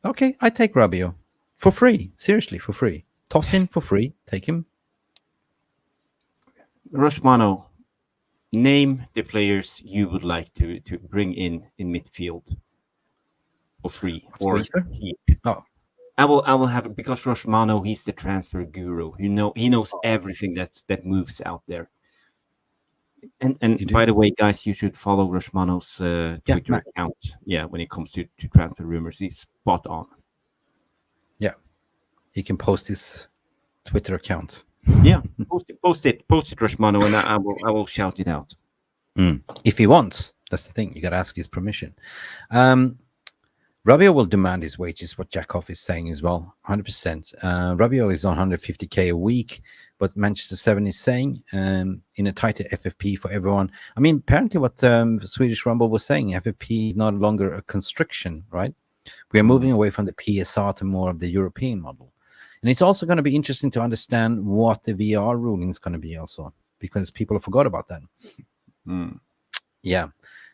Okay, I take Rabiot for free. Seriously, for free. Toss in for free. Take him. Rushmano, name the players you would like to bring in midfield for free or keep. Oh, I will have it because Rushmano, he's the transfer guru. He knows everything that moves out there. And by the way, guys, you should follow Rushmano's Twitter account. Yeah, when it comes to transfer rumors, he's spot on. Yeah, he can post his Twitter account. Yeah, post it, Rushmano, and I will shout it out. If he wants. That's the thing. You got to ask his permission. Rabiot will demand his wages, what Jackhoff is saying as well, 100%. Rabiot is on 150k a week, but Manchester 7 is saying in a tighter FFP for everyone. I mean, apparently what Swedish Rumble was saying, FFP is no longer a constriction, right? We are moving away from the PSR to more of the European model. And it's also going to be interesting to understand what the VR ruling is going to be also, because people have forgot about that. Yeah.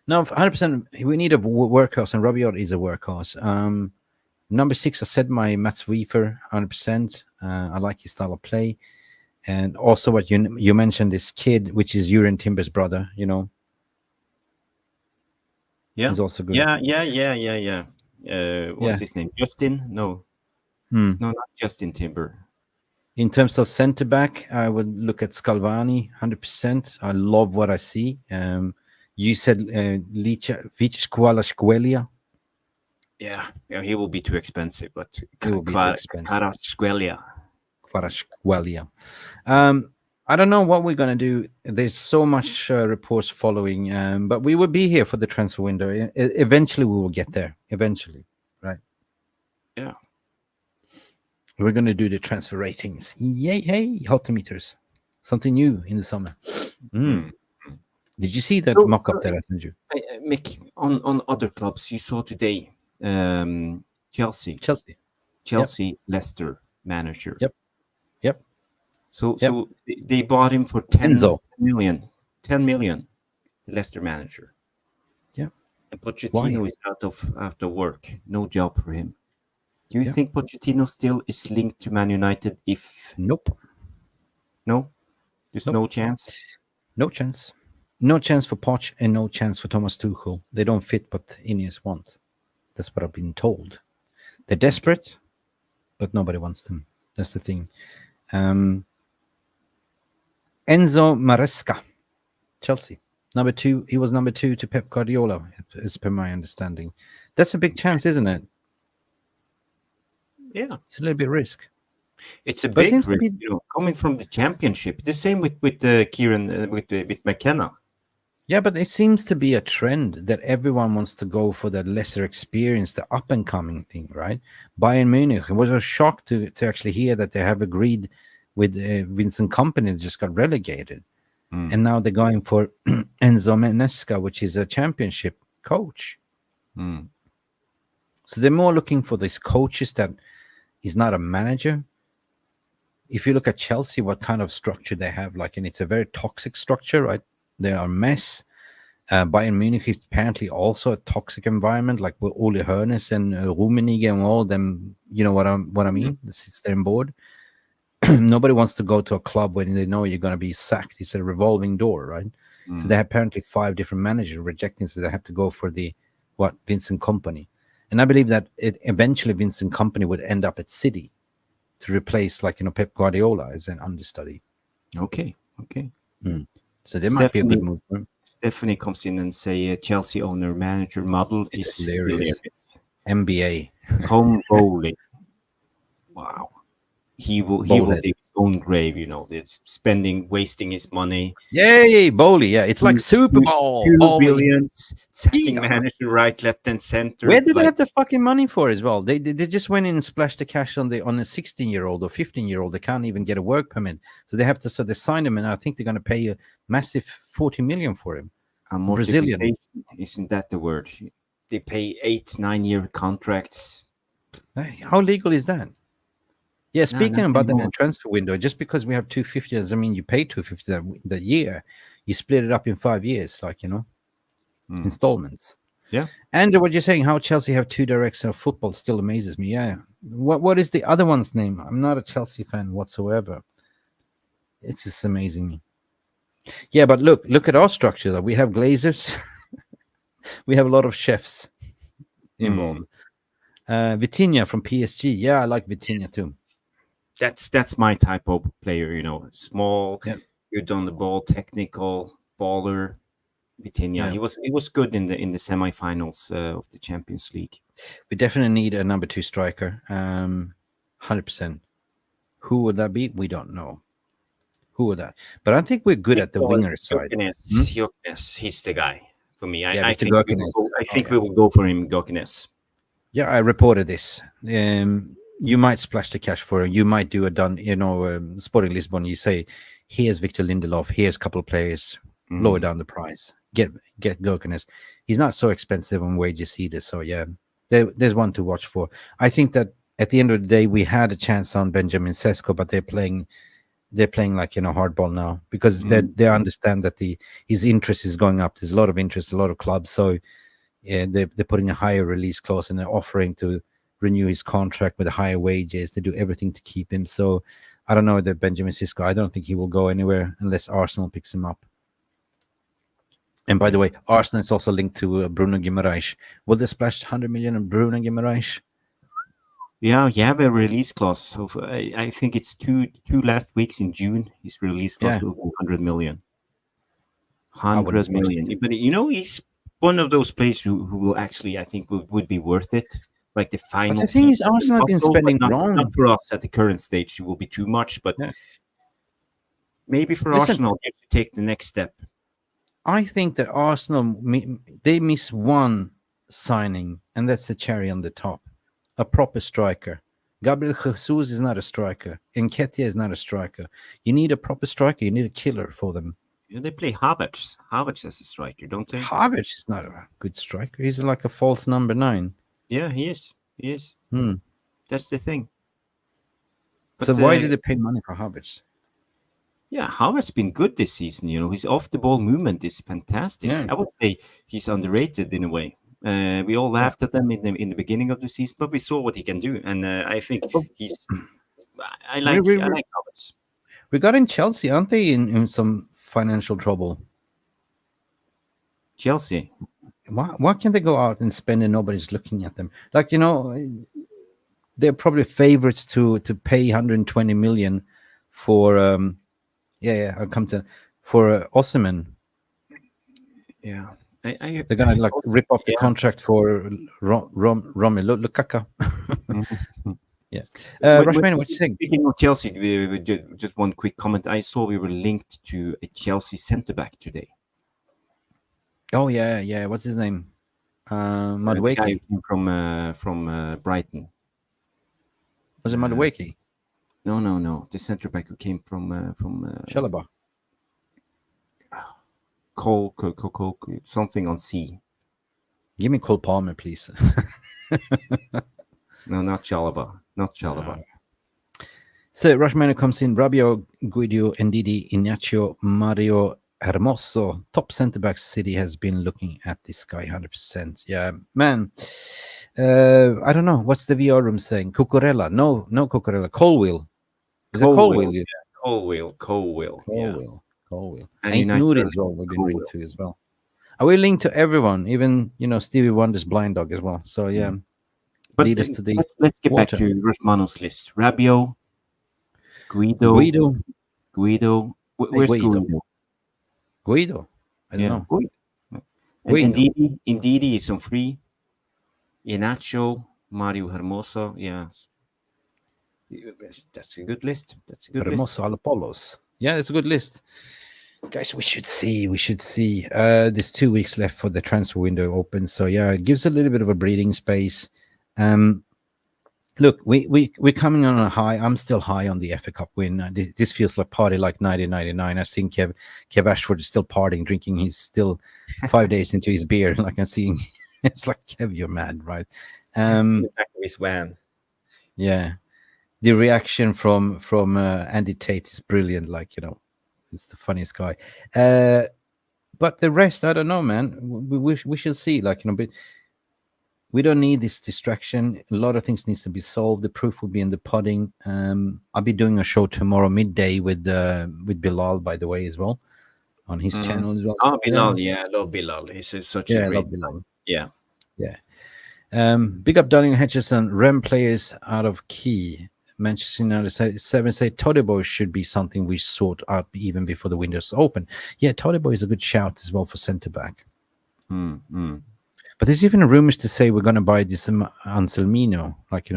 No, 100%. We need a workhorse, and Rabiot is a workhorse. Number 6, I said my Mats Wiefer, 100%. I like his style of play. And also what you mentioned, this kid, which is Jurgen Timber's brother, you know. Yeah. He's also good. Yeah. What's his name? Justin? No. No, not Justin Timber. In terms of centre back, I would look at Scalvani, 100%. I love what I see. You said Kvaratskhelia. Yeah, he will be too expensive, but He will be too expensive. Kvaratskhelia. I don't know what we're going to do. There's so much reports following, but we will be here for the transfer window. Eventually, we will get there. Eventually, right? Yeah. We're going to do the transfer ratings. Yay, hey, Hotometers. Something new in the summer. Did you see that mock-up that I sent you? Mick, on other clubs, you saw today Chelsea, Leicester manager. Yep. So they bought him for 10 million. 10 million, the Leicester manager. Yeah. And Pochettino is out of work. No job for him. Do you think Pochettino still is linked to Man United if... Nope. No? There's no chance? No chance. No chance for Poch and no chance for Thomas Tuchel. They don't fit what Ineos want. That's what I've been told. They're desperate, but nobody wants them. That's the thing. Enzo Maresca, Chelsea. Number 2. He was number 2 to Pep Guardiola, as per my understanding. That's a big chance, isn't it? Yeah. It's a little bit risk. It's a big risk, coming from the championship. The same with Kieran, with McKenna. Yeah, but it seems to be a trend that everyone wants to go for the lesser experience, the up-and-coming thing, right? Bayern Munich. It was a shock to actually hear that they have agreed with Vincent Kompany that just got relegated. And now they're going for Enzo Maresca, which is a championship coach. So they're more looking for these coaches that is not a manager. If you look at Chelsea, what kind of structure they have, and it's a very toxic structure, right? They are a mess. Bayern Munich is apparently also a toxic environment, like with Ole Hoeneß and Rummenigge and all of them. You know what I mean? That sits there on board. Nobody wants to go to a club when they know you're going to be sacked. It's a revolving door, right? So they have apparently 5 different managers rejecting, so they have to go for Vincent Kompany. And I believe that eventually Vincent Kompany would end up at City to replace, Pep Guardiola as an understudy. Okay. So there might be a good move. Stephanie comes in and say Chelsea owner-manager model is hilarious. MBA. Tom Bowley. Wow. He will dig his own grave, It's wasting his money. Yay, Bowley. Yeah, it's like Super Bowl. 2 billion, sacking manager right, left, and center. Where do they have the fucking money for as well? They just went in and splashed the cash on a 16-year-old or 15-year-old. They can't even get a work permit. So they have to they sign him, and I think they're going to pay a massive 40 million for him. Brazilian. Isn't that the word? They pay 8-9 year contracts. How legal is that? Yeah, speaking about anymore. the transfer window, just because we have 250 doesn't mean you pay 250 that year. You split it up in 5 years, like, installments. Yeah. And what you're saying, how Chelsea have two directors of football still amazes me. Yeah. What is the other one's name? I'm not a Chelsea fan whatsoever. It's just amazing me. Yeah, but look at our structure though. We have glazers. We have a lot of chefs involved. Vitinha from PSG. Yeah, I like Vitinha too. That's my type of player, small, Yeah. good on the ball, technical, baller. Vitinha. Yeah. He was good in the semifinals of the Champions League. We definitely need a number 2 striker. 100%. Who would that be? We don't know. Who would that? But I think we're good at the winger side. Gyökeres, he's the guy for me. I think we will go for him, Gyökeres. Yeah, I reported this. You might splash the cash for him. You might do Sporting Lisbon. You say, here's Victor Lindelof. Here's a couple of players. Lower down the price. Get Gyökeres. He's not so expensive on wages either. So yeah, there's one to watch for. I think that at the end of the day, we had a chance on Benjamin Sesko, but they're playing like hardball now because they understand that his interest is going up. There's a lot of interest, a lot of clubs. So they're putting a higher release clause and they're offering to renew his contract with higher wages. They do everything to keep him. So I don't know that Benjamin Sesko. I don't think he will go anywhere unless Arsenal picks him up. And by the way, Arsenal is also linked to Bruno Guimaraes. Will they splash 100 million on Bruno Guimaraes? Yeah, you have a release clause. So I think it's two last weeks in June. His release clause will be 100 million. 100 million. But he's one of those players who will actually, I think, would be worth it. Like the final. But the thing is, Arsenal have been spending wrong. Not for us at the current stage. It will be too much, but maybe for Arsenal to take the next step. I think that Arsenal, they miss one signing, and that's the cherry on the top. A proper striker. Gabriel Jesus is not a striker. Nketiah is not a striker. You need a proper striker. You need a killer for them. They play Havertz. Havertz as a striker, don't they? Havertz is not a good striker. He's like a false number 9. Yeah, he is. That's the thing. But, so why did they pay money for Havertz? Yeah, Havertz's been good this season. His off-the-ball movement is fantastic. Yeah. I would say he's underrated in a way. We all laughed at them in the beginning of the season, but we saw what he can do, and I think I like Havertz. Regarding Chelsea, aren't they in some financial trouble? Chelsea. Why can't they go out and spend and nobody's looking at them? Like they're probably favorites to pay 120 million for I'll come to for Osimhen. Yeah, they're gonna rip off the contract for Romelu Lukaku. Yeah, Rushman, what you think? Speaking of Chelsea, just one quick comment. I saw we were linked to a Chelsea centre back today. Oh yeah. What's his name? Madueke from Brighton. Was it Madueke? No. The centre back who came from Chalobah. Cole, something on C. Give me Cole Palmer, please. No, not Chalobah. Not Chalobah. So Rushman comes in. Rabiot, Guido, Ndidi, Inácio, Mario Hermoso. Top centre back City has been looking at this guy 100%. Yeah, man. I don't know. What's the VR room saying? Cucurella. No Cucurella. Colwill. Is it Colwill? Yeah. Colwill. Colwill. And Nouri as well. We've been linked to as well. Are we linked to everyone? Even Stevie Wonder's blind dog as well. So yeah. But lead us to the let's get back to Rosmano's list. Rabiot, Guido. Where's Guido? Guido. I don't know. And Ndidi is on free. Inácio, Mario Hermoso. Yeah. That's a good list. Hermoso Alapolos. Yeah, it's a good list. Guys, we should see. There's 2 weeks left for the transfer window open. So yeah, it gives a little bit of a breathing space. Look, we're coming on a high. I'm still high on the FA Cup win. This feels like party like 1999. I think Kev Ashford is still partying, drinking. He's still 5 days into his beer. Like I'm seeing, it's like Kev, you're mad, right? Back to his van. Yeah, the reaction from Andy Tate is brilliant. Like, it's the funniest guy. But the rest, I don't know, man. We shall see. Like, but we don't need this distraction. A lot of things needs to be solved. The proof will be in the pudding. I'll be doing a show tomorrow midday with Bilal, by the way, as well, on his channel as well. Oh, Bilal, yeah, I love Bilal. He's such a I great love Bilal. Yeah. Big up Darling Hutchison. Rem players out of key. Manchester United 7 say Todibo should be something we sort out even before the window's open. Yeah, Todibo is a good shout as well for centre back. But there's even rumors to say we're going to buy this Anselmino, like,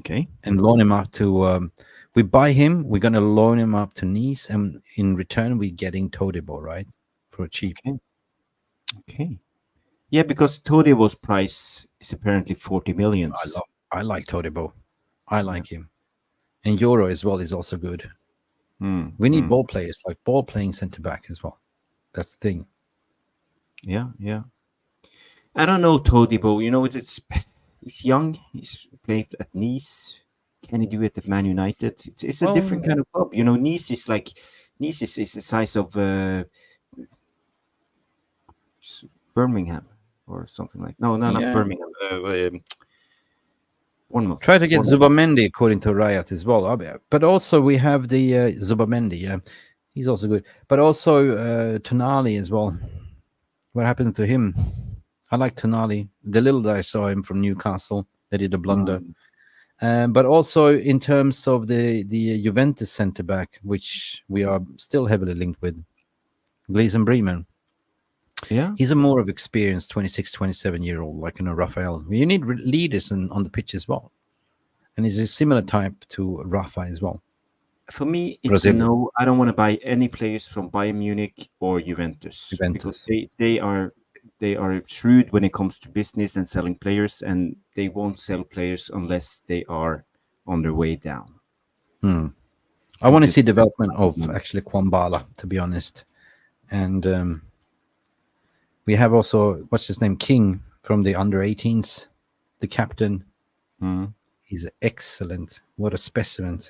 Okay. and loan him up to. We buy him, we're going to loan him up to Nice, and in return we're getting Todibo, right, for cheap. Okay. Yeah, because Todibo's price is apparently 40 million. I like Todibo. I like him. And Euro as well is also good. We need ball players, like ball playing centre back as well. That's the thing. Yeah. I don't know Todibo. It's young. He's played at Nice. Can he do it at Man United? It's a different kind of club. Nice is the size of Birmingham or something like. No, not Birmingham. Bournemouth. Try to get Zubamendi according to Riot as well. But also we have the Zubamendi. Yeah, he's also good. But also Tonali as well. What happened to him? I like Tonali. The little that I saw him from Newcastle, they did a blunder. But also in terms of the Juventus centre back, which we are still heavily linked with, Gleason Bremen. Yeah, he's a more of experienced 26, 27-year-old, like Raphael. You need leaders on the pitch as well, and he's a similar type to Rafa as well. For me, it's a no. I don't want to buy any players from Bayern Munich or Juventus. Because they are shrewd when it comes to business and selling players, and they won't sell players unless they are on their way down. I want to see development of actually Kwambala, to be honest, and we have also, what's his name, King from the under-18s, the captain. He's excellent. What a specimen.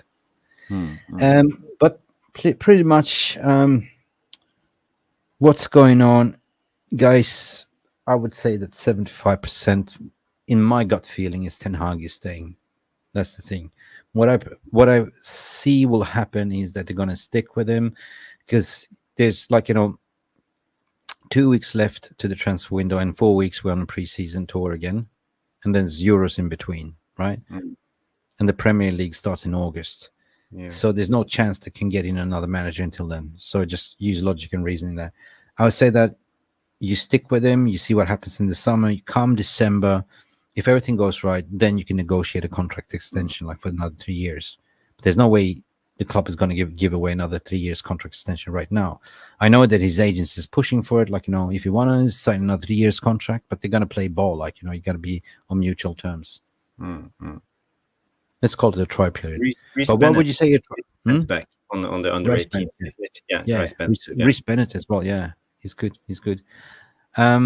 But pretty much what's going on, guys, I would say that 75%, in my gut feeling, is Ten Hag is staying. That's the thing. What I see will happen is that they're going to stick with him, because there's 2 weeks left to the transfer window, and 4 weeks we're on a pre-season tour again, and then there's Euros in between, right? And the Premier League starts in August. So there's no chance they can get in another manager until then. So just use logic and reasoning there. I would say that you stick with him, you see what happens in the summer. You come December, if everything goes right, then you can negotiate a contract extension for another 3 years. But there's no way the club is going to give away another 3 years contract extension right now. I know that his agency is pushing for it, if you want to sign another 3 years contract, but they're going to play ball, you got to be on mutual terms. Let's call it a try period. But what would you say? Back on the under 18. Rhys Bennett as well. Yeah, he's good. But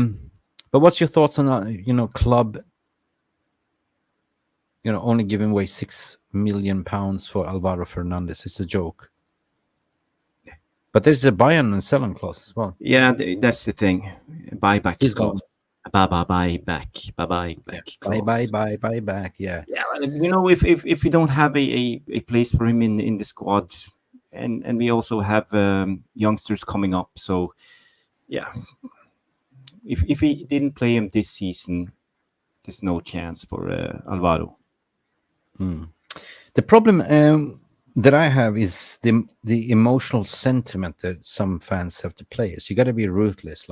what's your thoughts on that? Club, only giving away £6 million for Alvaro Fernandez. It's a joke. But there's a buy and selling clause as well. Yeah, that's the thing. Buyback He's clause. Bye back. Bye back. Yeah. Yeah. If we don't have a place for him in the squad, and we also have youngsters coming up, so yeah. If we didn't play him this season, there's no chance for Alvaro. The problem that I have is the emotional sentiment that some fans have to players. You got to be ruthless,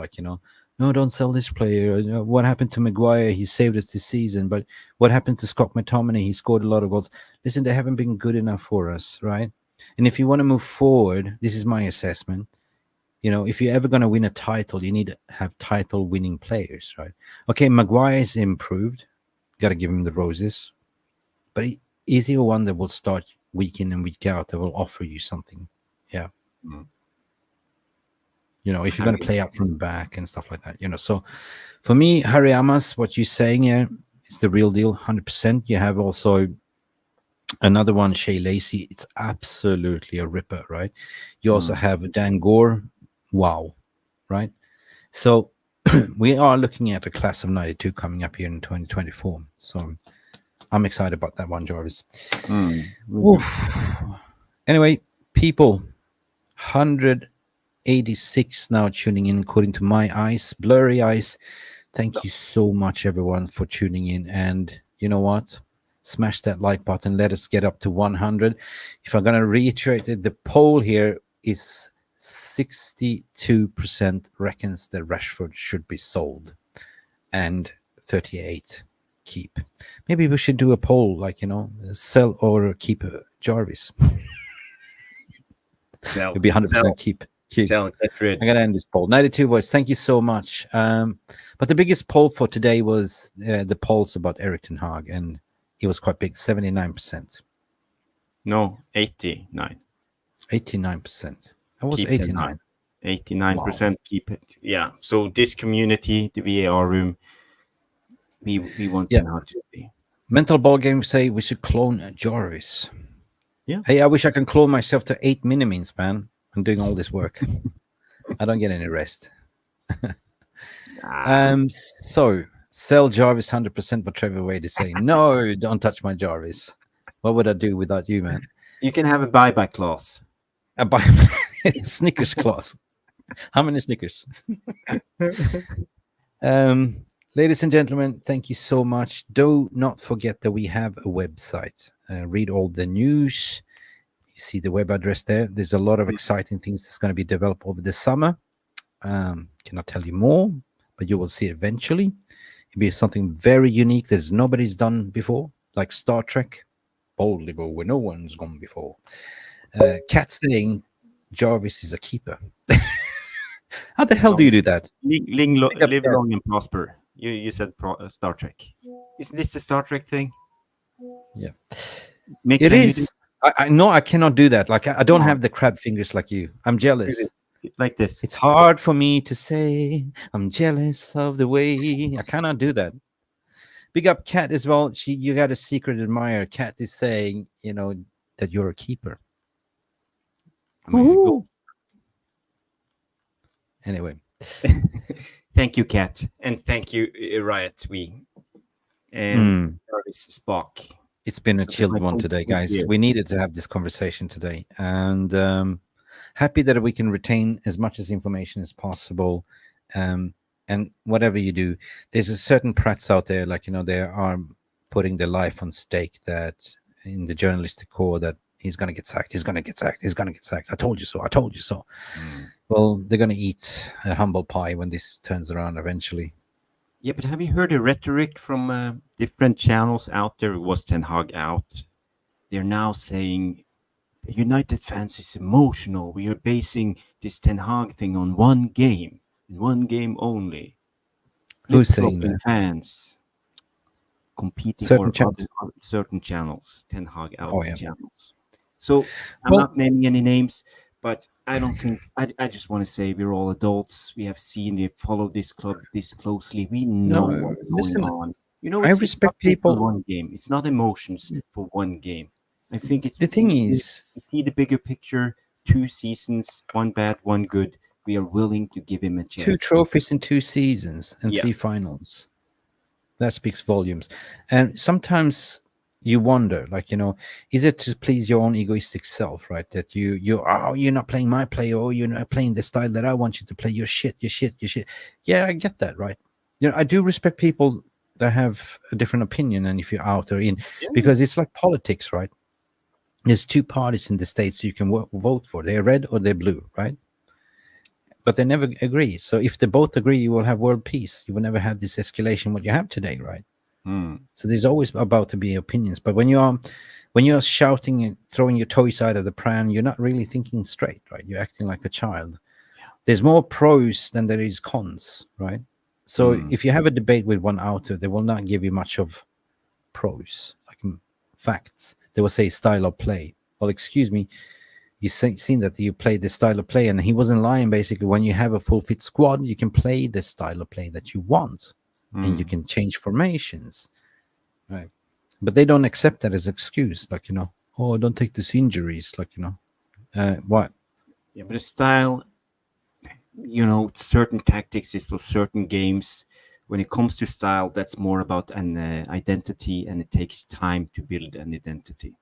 no, don't sell this player. What happened to Maguire? He saved us this season. But what happened to Scott McTominay? He scored a lot of goals. Listen, they haven't been good enough for us, right? And if you want to move forward, this is my assessment. If you're ever going to win a title, you need to have title-winning players, right? Okay, Maguire's improved. Got to give him the roses. But is he one that will start week in and week out, that will offer you something? Yeah. If you're going to play up from the back and stuff like that, So for me, Harry Amas, what you're saying here is the real deal, 100%. You have also Another one, Shea Lacey. It's absolutely a ripper, right? You also have Dan Gore. Wow, right? So we are looking at a class of 92 coming up here in 2024. So I'm excited about that one, Jarvis. Oof. Anyway, people, 186 now tuning in, according to my eyes, blurry eyes. Thank you so much, everyone, for tuning in. And you know what? Smash that like button. Let us get up to 100. If I'm going to reiterate it, the poll here is 62% reckons that Rashford should be sold and 38 keep. Maybe we should do a poll, like, sell or keep Jarvis. Sell. It'll be 100% keep. Sell. Get rid. I gotta end this poll. 92 votes. Thank you so much. But the biggest poll for today was the polls about Erik Ten Hag, and it was quite big, 79%. No, 89. 89%. I was Keep 89. 89% keep it. Yeah. So this community, the VAR room, we want Ten Hag to be. Mental ball game say we should clone Jarvis. Yeah. Hey, I wish I can clone myself to 8 mini-means, man. I'm doing all this work. I don't get any rest. So sell Jarvis 100%, but Trevor Wade is saying, no, don't touch my Jarvis. What would I do without you, man? You can have a buyback clause. A buy Snickers clause. How many Snickers? Ladies and gentlemen, thank you so much. Do not forget that we have a website. Read all the news. You see the web address there. There's a lot of exciting things that's going to be developed over the summer. Cannot tell you more, but you will see eventually. It'll be something very unique that nobody's done before, like Star Trek. Boldly go where no one's gone before. Cat saying Jarvis is a keeper. How the hell do you do that? Live long and prosper. You said Star Trek. Isn't this the Star Trek thing? Yeah. It is. I know I cannot do that. Like, I don't have the crab fingers like you. I'm jealous. Like this. It's hard for me to say I'm jealous of the way. I cannot do that. Big up Kat as well. You got a secret admirer. Kat is saying, that you're a keeper. Anyway. Thank you, Kat. And thank you, Riot. And Jarvis Spock. It's been a chilled one today, guys. We needed to have this conversation today. And happy that we can retain as much as information as possible. And whatever you do, there's a certain prats out there, like, they are putting their life on stake, that in the journalistic core, that he's going to get sacked. He's going to get sacked. He's going to get sacked. I told you so. I told you so. Well, they're going to eat a humble pie when this turns around eventually. Yeah, but have you heard the rhetoric from different channels out there? Was Ten Hag out? They're now saying the United fans is emotional. We are basing this Ten Hag thing on one game, and one game only. Who's saying that? Fans competing certain on certain channels. Ten Hag out channels. So I'm not naming any names, but I don't think I just want to say we're all adults. We have seen, we follow this club this closely. We know what's going on. I respect people. One game. It's not emotions for one game. I think it's the thing is, you see the bigger picture. 2 seasons, 1 bad, 1 good. We are willing to give him a chance. 2 trophies in 2 seasons and 3 finals. That speaks volumes. And sometimes you wonder, like, is it to please your own egoistic self, right? That you're not playing my play, or you're not playing the style that I want you to play. You're shit. Yeah, I get that, right? I do respect people that have a different opinion, and if you're out or in, because it's like politics, right? There's 2 parties in the States you can vote for. They're red or they're blue, right? But they never agree. So if they both agree, you will have world peace. You will never have this escalation what you have today, right? So there's always about to be opinions. But when you're shouting and throwing your toys out of the pram, you're not really thinking straight, right? You're acting like a child. There's more pros than there is cons, right? So if you have a debate with one outer, they will not give you much of pros, like facts. They will say style of play. Well, excuse me, you seen that you played the style of play, and he wasn't lying. Basically, when you have a full fit squad, you can play the style of play that you want, and you can change formations, right? but they don't accept that as excuse. Like, oh, don't take these injuries. Like, what? Yeah, but the style, certain tactics is for certain games. When it comes to style, that's more about an identity, and it takes time to build an identity.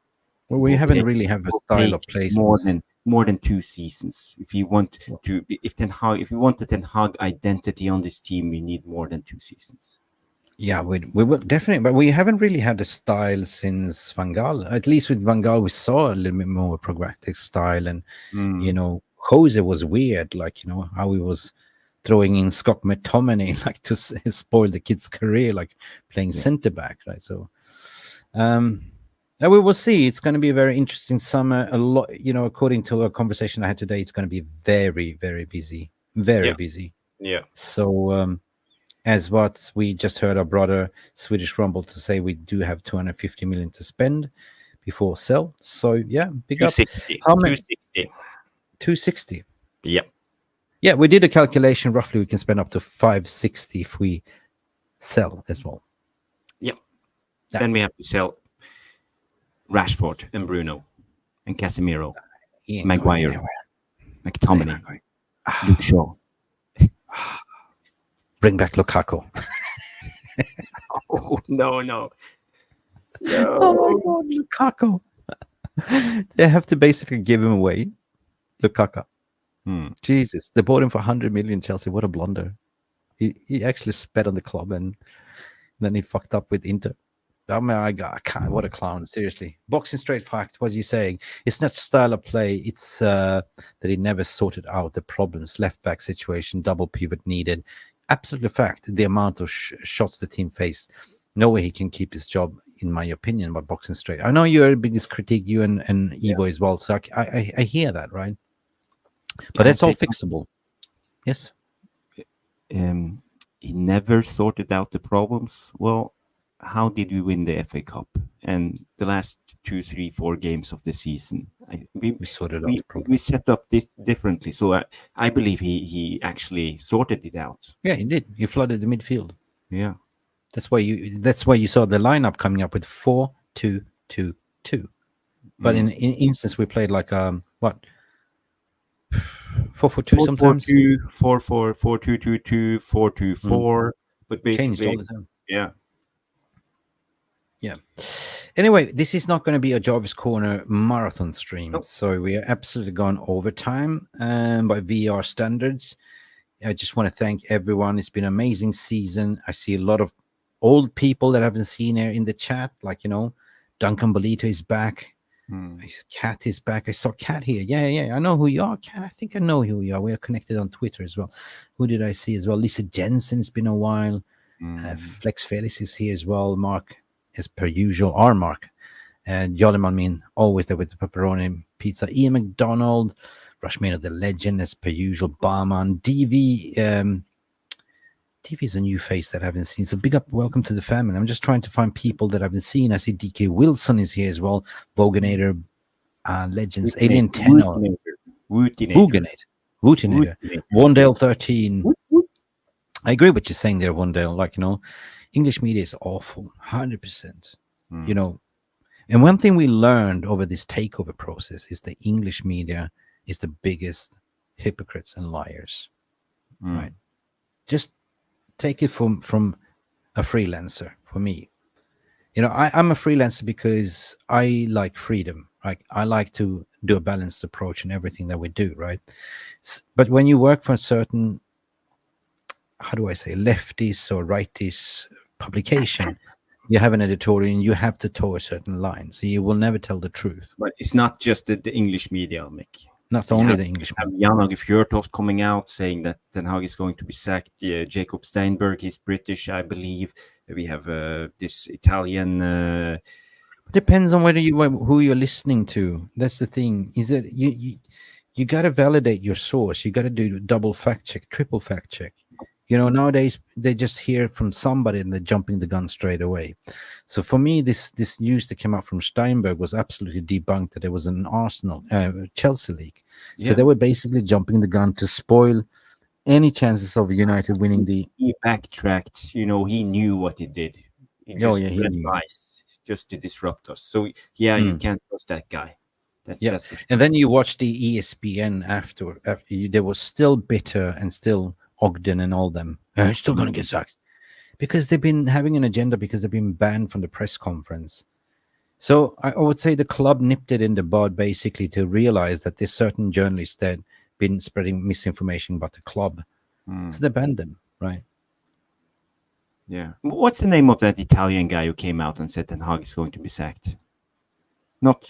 Well, we Will haven't take- really have a will style take of play more since. than more than 2 seasons. If you want if you want the Ten Hag identity on this team, you need more than 2 seasons. Yeah, we will definitely, but we haven't really had a style since Van Gaal. At least with Van Gaal, we saw a little bit more pragmatic style, and Jose was weird, like how he was throwing in Scott McTominay like to spoil the kid's career, like playing centre back, right? So, we will see. It's going to be a very interesting summer. A lot, according to a conversation I had today, it's going to be very, very busy, very busy. Yeah. So, as what we just heard our brother Swedish Rumble to say, we do have 250 million to spend before sell. So yeah, big up. 260. How many? 260. 260. Yeah. Yeah, we did a calculation. Roughly, we can spend up to 560 if we sell as well. Yeah. Yeah. Then we have to sell Rashford and Bruno and Casemiro, He ain't going Maguire, anywhere. McTominay, Going. Luke Shaw. Bring back Lukaku. Oh, no. Oh my God, Lukaku. They have to basically give him away. Lukaku. Jesus, they bought him for 100 million. Chelsea, what a blunder! He actually spat on the club, and then he fucked up with Inter. I mean, I can't. What a clown! Seriously, boxing straight fact. What are you saying? It's not style of play. It's that he never sorted out the problems. Left back situation, double pivot needed. Absolutely fact. The amount of shots the team faced. No way he can keep his job, in my opinion. But boxing straight. I know you're the biggest critique, you and Evo as well. So I hear that, right? But that's all fixable. Yes. He never sorted out the problems. Well, how did we win the FA Cup and the last 2, 3, 4 games of the season? We sorted out the problem. We set up differently. So I believe he actually sorted it out. Yeah, he did. He flooded the midfield. Yeah. That's why you saw the lineup coming up with 4-2-2-2. But in instance, we played like what? 4-4-2 sometimes. 4-4-2, 4-4-2, 4-2-2, 4-2-4. But basically, changed all the time. Yeah. Yeah. Anyway, this is not going to be a Jarvis Corner marathon stream. So we are absolutely gone over time by VR standards. I just want to thank everyone. It's been an amazing season. I see a lot of old people that I haven't seen here in the chat. Like, Duncan Bolito is back. Cat is back. I saw Cat here. Yeah. I know who you are, Cat. I think I know who you are. We are connected on Twitter as well. Who did I see as well? Lisa Jensen. It's been a while. Flex Felix is here as well. Mark, as per usual. Our Mark. And Jollyman Min, always there with the pepperoni pizza. Ian McDonald. Rushmano, the legend, as per usual. Barman. DV. DV is a new face that I haven't seen. So big up, welcome to the family. I'm just trying to find people that I haven't seen. I see DK Wilson is here as well. Voganator, Legends, Alien Tenor, Voganator, Wandale 13. I agree with you saying there, Wandale. Like, English media is awful, 100%. And one thing we learned over this takeover process is the English media is the biggest hypocrites and liars, right? Just take it from a freelancer. For me, I'm a freelancer because I like freedom. Right? I like to do a balanced approach in everything that we do, right? But when you work for a certain, how do I say, leftist or rightist publication, you have an editorial and you have to toe a certain line. So you will never tell the truth. But it's not just the English media, Mick. Not only the English media. Jan Åge Fjørtoft coming out saying that Ten Hag is going to be sacked. Jacob Steinberg, he's British, I believe. We have this Italian. Depends on who you're listening to. That's the thing. Is that you got to validate your source. You got to do double fact check, triple fact check. Nowadays they just hear from somebody and they're jumping the gun straight away. So for me, this news that came out from Steinberg was absolutely debunked that there was an Chelsea leak. Yeah. So they were basically jumping the gun to spoil any chances of United winning the. He backtracked. He knew what he did. He just he knew. lies just to disrupt us. So yeah, you can't trust that guy. That's for sure. And then you watch the ESPN after they were still bitter and still Ogden and all them. It's still going to get sacked because they've been having an agenda because they've been banned from the press conference. So I would say the club nipped it in the bud basically to realize that there's certain journalists that been spreading misinformation about the club. So they banned them, right? Yeah. What's the name of that Italian guy who came out and said Ten Hag is going to be sacked? Not.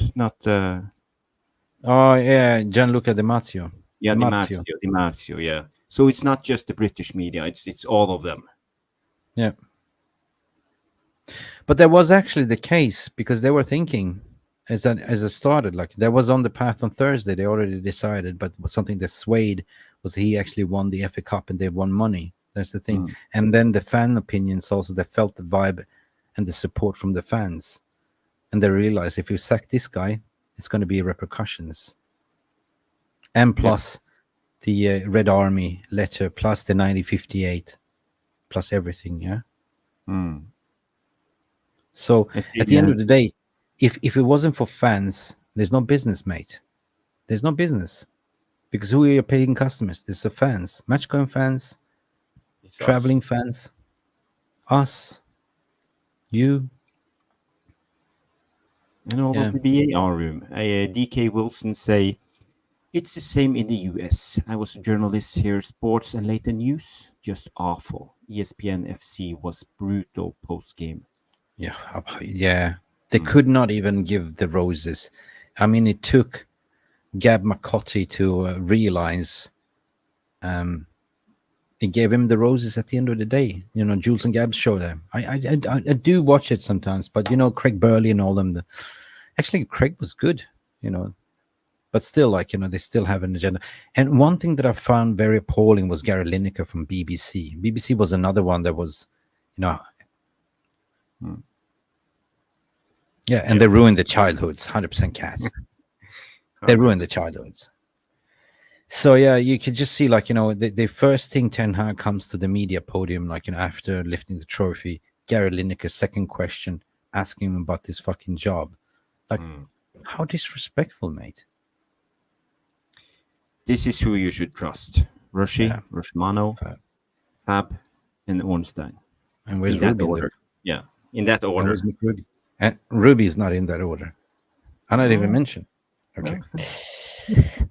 Oh yeah, Gianluca Di Marzio. Yeah, Di Marzio. Yeah. So it's not just the British media; it's all of them. Yeah. But that was actually the case because they were thinking as it started, like that was on the path on Thursday. They already decided, but something that swayed was he actually won the FA Cup and they won money. That's the thing. And then the fan opinions also, they felt the vibe and the support from the fans. And they realized if you sack this guy, it's going to be repercussions. And plus the Red Army letter, plus the 1958, plus everything, yeah? So at the end of the day, if it wasn't for fans, there's no business, mate. There's no business. Because who are your paying customers? There's the fans. Match-going fans, It's traveling fans, us, you. And all of the VAR room. DK Wilson say, it's the same in the US. I was a journalist here, sports and later news. Just awful. ESPN FC was brutal post-game. Yeah. They could not even give the roses. I mean, it took Gab McCarthy to realize it gave him the roses at the end of the day. You know, Jules and Gab's show there. I do watch it sometimes, but you know, Craig Burley and all them. Actually, Craig was good, you know, but still, like, you know, they still have an agenda. And one thing that I found very appalling was Gary Lineker from BBC. BBC was another one that was, you know, and they ruined the childhoods. 100% cats. They ruined the childhoods. So yeah, you could just see, like, you know, the first thing Ten Hag comes to the media podium, like, you know, after lifting the trophy, Gary Lineker's second question, asking him about this fucking job. Like, how disrespectful, mate. This is who you should trust. Rushmano, Fab, and Ornstein. And where's in that Ruby? order? Yeah, in that order. Where's McRuby? And Ruby's not in that order. I'm not even mentioned. Okay.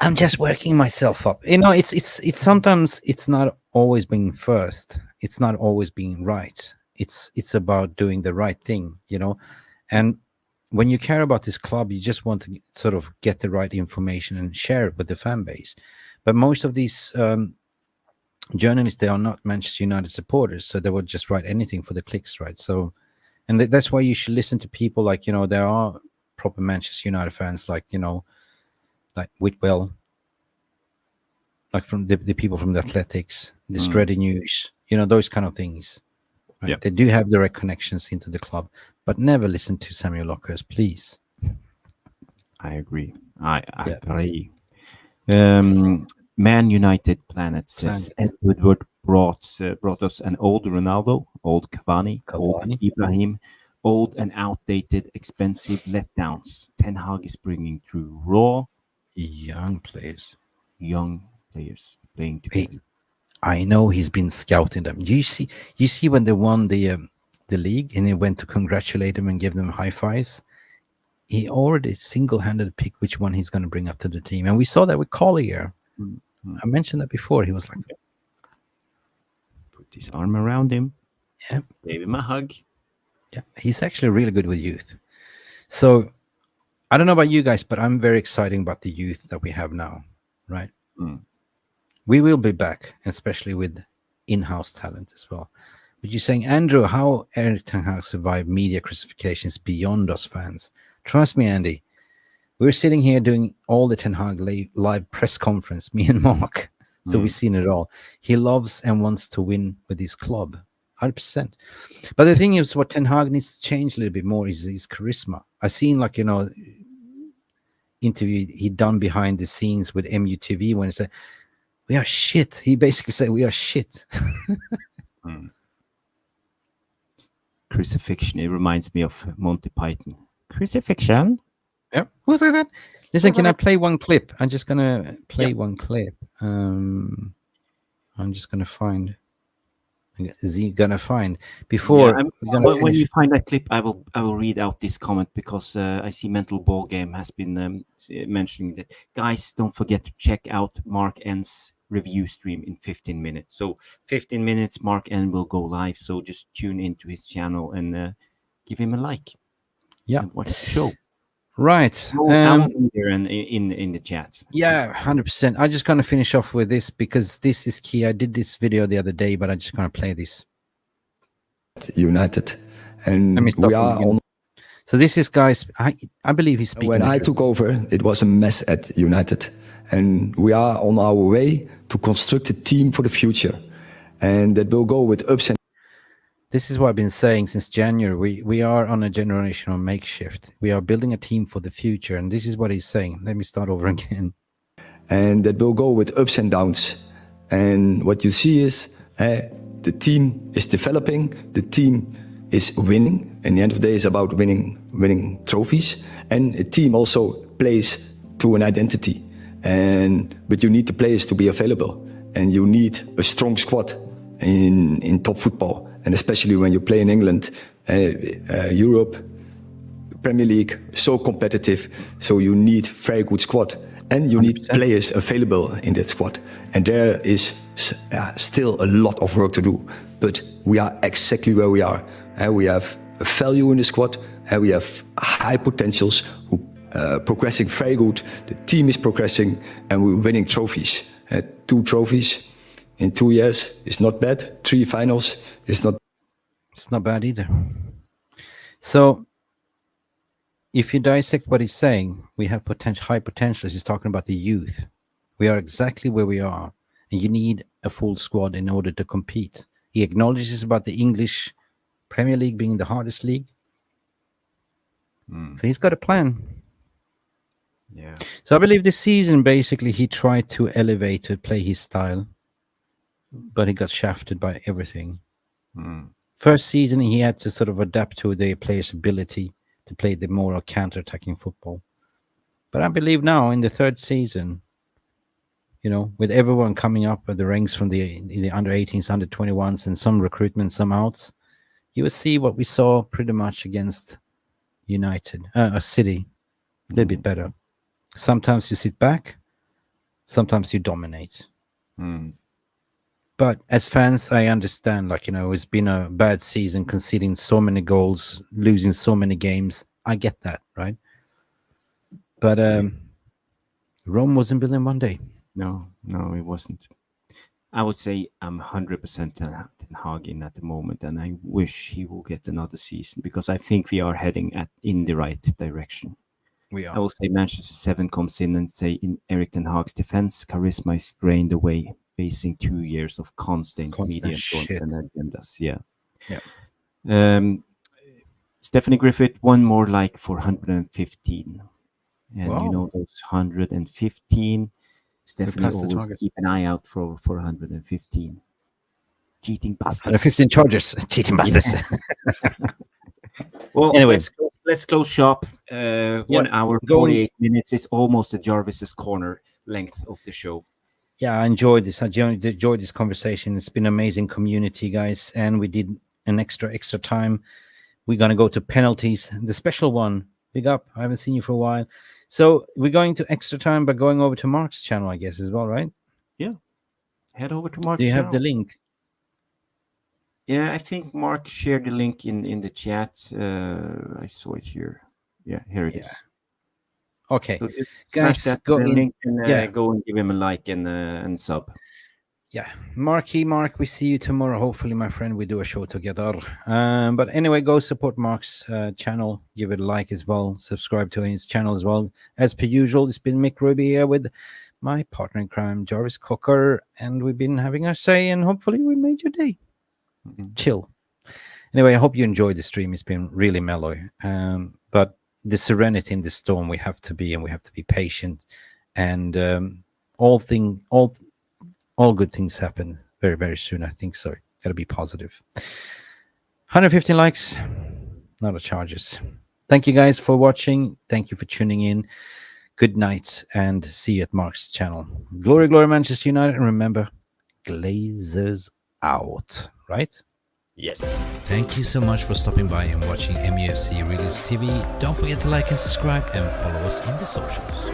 I'm just working myself up. You know, it's sometimes it's not always being first. It's not always being right. It's about doing the right thing, you know. And when you care about this club, you just want to sort of get the right information and share it with the fan base. But most of these journalists, they are not Manchester United supporters, so they would just write anything for the clicks, right? So, and that's why you should listen to people like, you know, there are proper Manchester United fans, like, you know, like Whitwell, like from the people from the Athletics, the Shredder News, you know, those kind of things. Right? Yeah. They do have direct connections into the club, but never listen to Samuel Lockhurst, please. I agree. I agree. Man United Planet says Ed Woodward brought us an old Ronaldo, old Cavani, old Ibrahim, old and outdated, expensive letdowns. Ten Hag is bringing through raw, young players playing together. I know he's been scouting them. You see when they won the league and he went to congratulate them and give them high fives. He already single-handed picked which one he's going to bring up to the team, and we saw that with Collier. I mentioned that before. He was like, put his arm around him, yeah, gave him a hug. Yeah, he's actually really good with youth. So I don't know about you guys, but I'm very excited about the youth that we have now, right? We will be back, especially with in-house talent as well. But you're saying, Andrew, how Erik Ten Hag survived media crucifications beyond us fans? Trust me, Andy. We're sitting here doing all the Ten Hag live press conference, me and Mark. So we've seen it all. He loves and wants to win with his club, 100%. But the thing is, what Ten Hag needs to change a little bit more is his charisma. I've seen, like, you know, interview he done behind the scenes with MUTV when he said, we are shit. He basically said, we are shit. crucifixion. It reminds me of Monty Python. Crucifixion? Yeah. Who's like that? Listen, can I play one clip? I'm just gonna play one clip. I'm just gonna find. Before when you find that clip, I will read out this comment because I see Mental Ball Game has been mentioning that. Guys, don't forget to check out Mark N's review stream in 15 minutes. So 15 minutes, Mark N will go live. So just tune into his channel and give him a like. Yeah, and watch the show. Right. I will be there in the chat. Yeah, 100%. I'm just going to finish off with this because this is key. I did this video the other day, but I'm just going to play this. United, and we are on. So this is, guys, I believe he's speaking. When I took over, it was a mess at United, and we are on our way to construct a team for the future, and that will go with ups and. This is what I've been saying since January. We are on a generational makeshift. We are building a team for the future, and this is what he's saying. Let me start over again. And that will go with ups and downs. And what you see is the team is developing, the team is winning. And the end of the day is about winning trophies. And a team also plays to an identity. But you need the players to be available, and you need a strong squad in top football. And especially when you play in England, Europe, Premier League, so competitive. So you need very good squad, and you 100%. Need players available in that squad. And there is still a lot of work to do. But we are exactly where we are. We have a value in the squad. We have high potentials who progressing very good. The team is progressing, and we're winning trophies. 2 trophies. In 2 years, it's not bad. 3 finals, it's not bad either. So, if you dissect what he's saying, we have high potentials. He's talking about the youth. We are exactly where we are, and you need a full squad in order to compete. He acknowledges about the English Premier League being the hardest league. So he's got a plan. Yeah. So I believe this season, basically, he tried to elevate, to play his style, but he got shafted by everything. First season, he had to sort of adapt to the players' ability to play the more counter-attacking football. But I believe now, in the 3rd season, you know, with everyone coming up at the ranks from the under-18s, under-21s, and some recruitment, some outs, you will see what we saw pretty much against United, City, a little bit better. Sometimes you sit back, sometimes you dominate. But as fans, I understand, like, you know, it's been a bad season, conceding so many goals, losing so many games. I get that, right? But Rome wasn't built in one day. No, it wasn't. I would say I'm 100% Ten Hag in at the moment, and I wish he will get another season because I think we are heading in the right direction. We are. I will say Manchester 7 comes in and say in Erik Ten Hag's defense, charisma is drained away, facing 2 years of constant media influence and agendas. Yeah. Stephanie Griffith, one more like for 115. And you know those 115, Stephanie always keep an eye out for 115. Cheating bastards. 115 charges. Cheating bastards. Well, anyway, let's close shop. 1 hour, 48 minutes. It's almost the Jarvis's Corner length of the show. Yeah, I enjoyed this. I enjoyed this conversation. It's been amazing community, guys. And we did an extra time. We're going to go to penalties. The special one. Big up. I haven't seen you for a while. So we're going to extra time by going over to Mark's channel, I guess, as well, right? Yeah. Head over to Mark's channel. Do you have the link? Yeah, I think Mark shared the link in the chat. I saw it here. Yeah, here it is. Okay, so guys, go link and go and give him a like and sub. Yeah, Mark, we see you tomorrow. Hopefully, my friend, we do a show together. But anyway, go support Mark's channel. Give it a like as well. Subscribe to his channel as well. As per usual, it's been Mick Ruby here with my partner in crime, Jarvis Cocker, and we've been having our say, and hopefully we made your day. Chill. Anyway, I hope you enjoyed the stream. It's been really mellow. But the serenity in the storm, we have to be patient. And all good things happen very, very soon. I think so. Got to be positive. 150 likes, not a charges. Thank you guys for watching. Thank you for tuning in. Good night and see you at Mark's channel. Glory, glory, Manchester United. And remember, Glazers out, right? Yes. Thank you so much for stopping by and watching MUFC Realist TV. Don't forget to like and subscribe and follow us on the socials.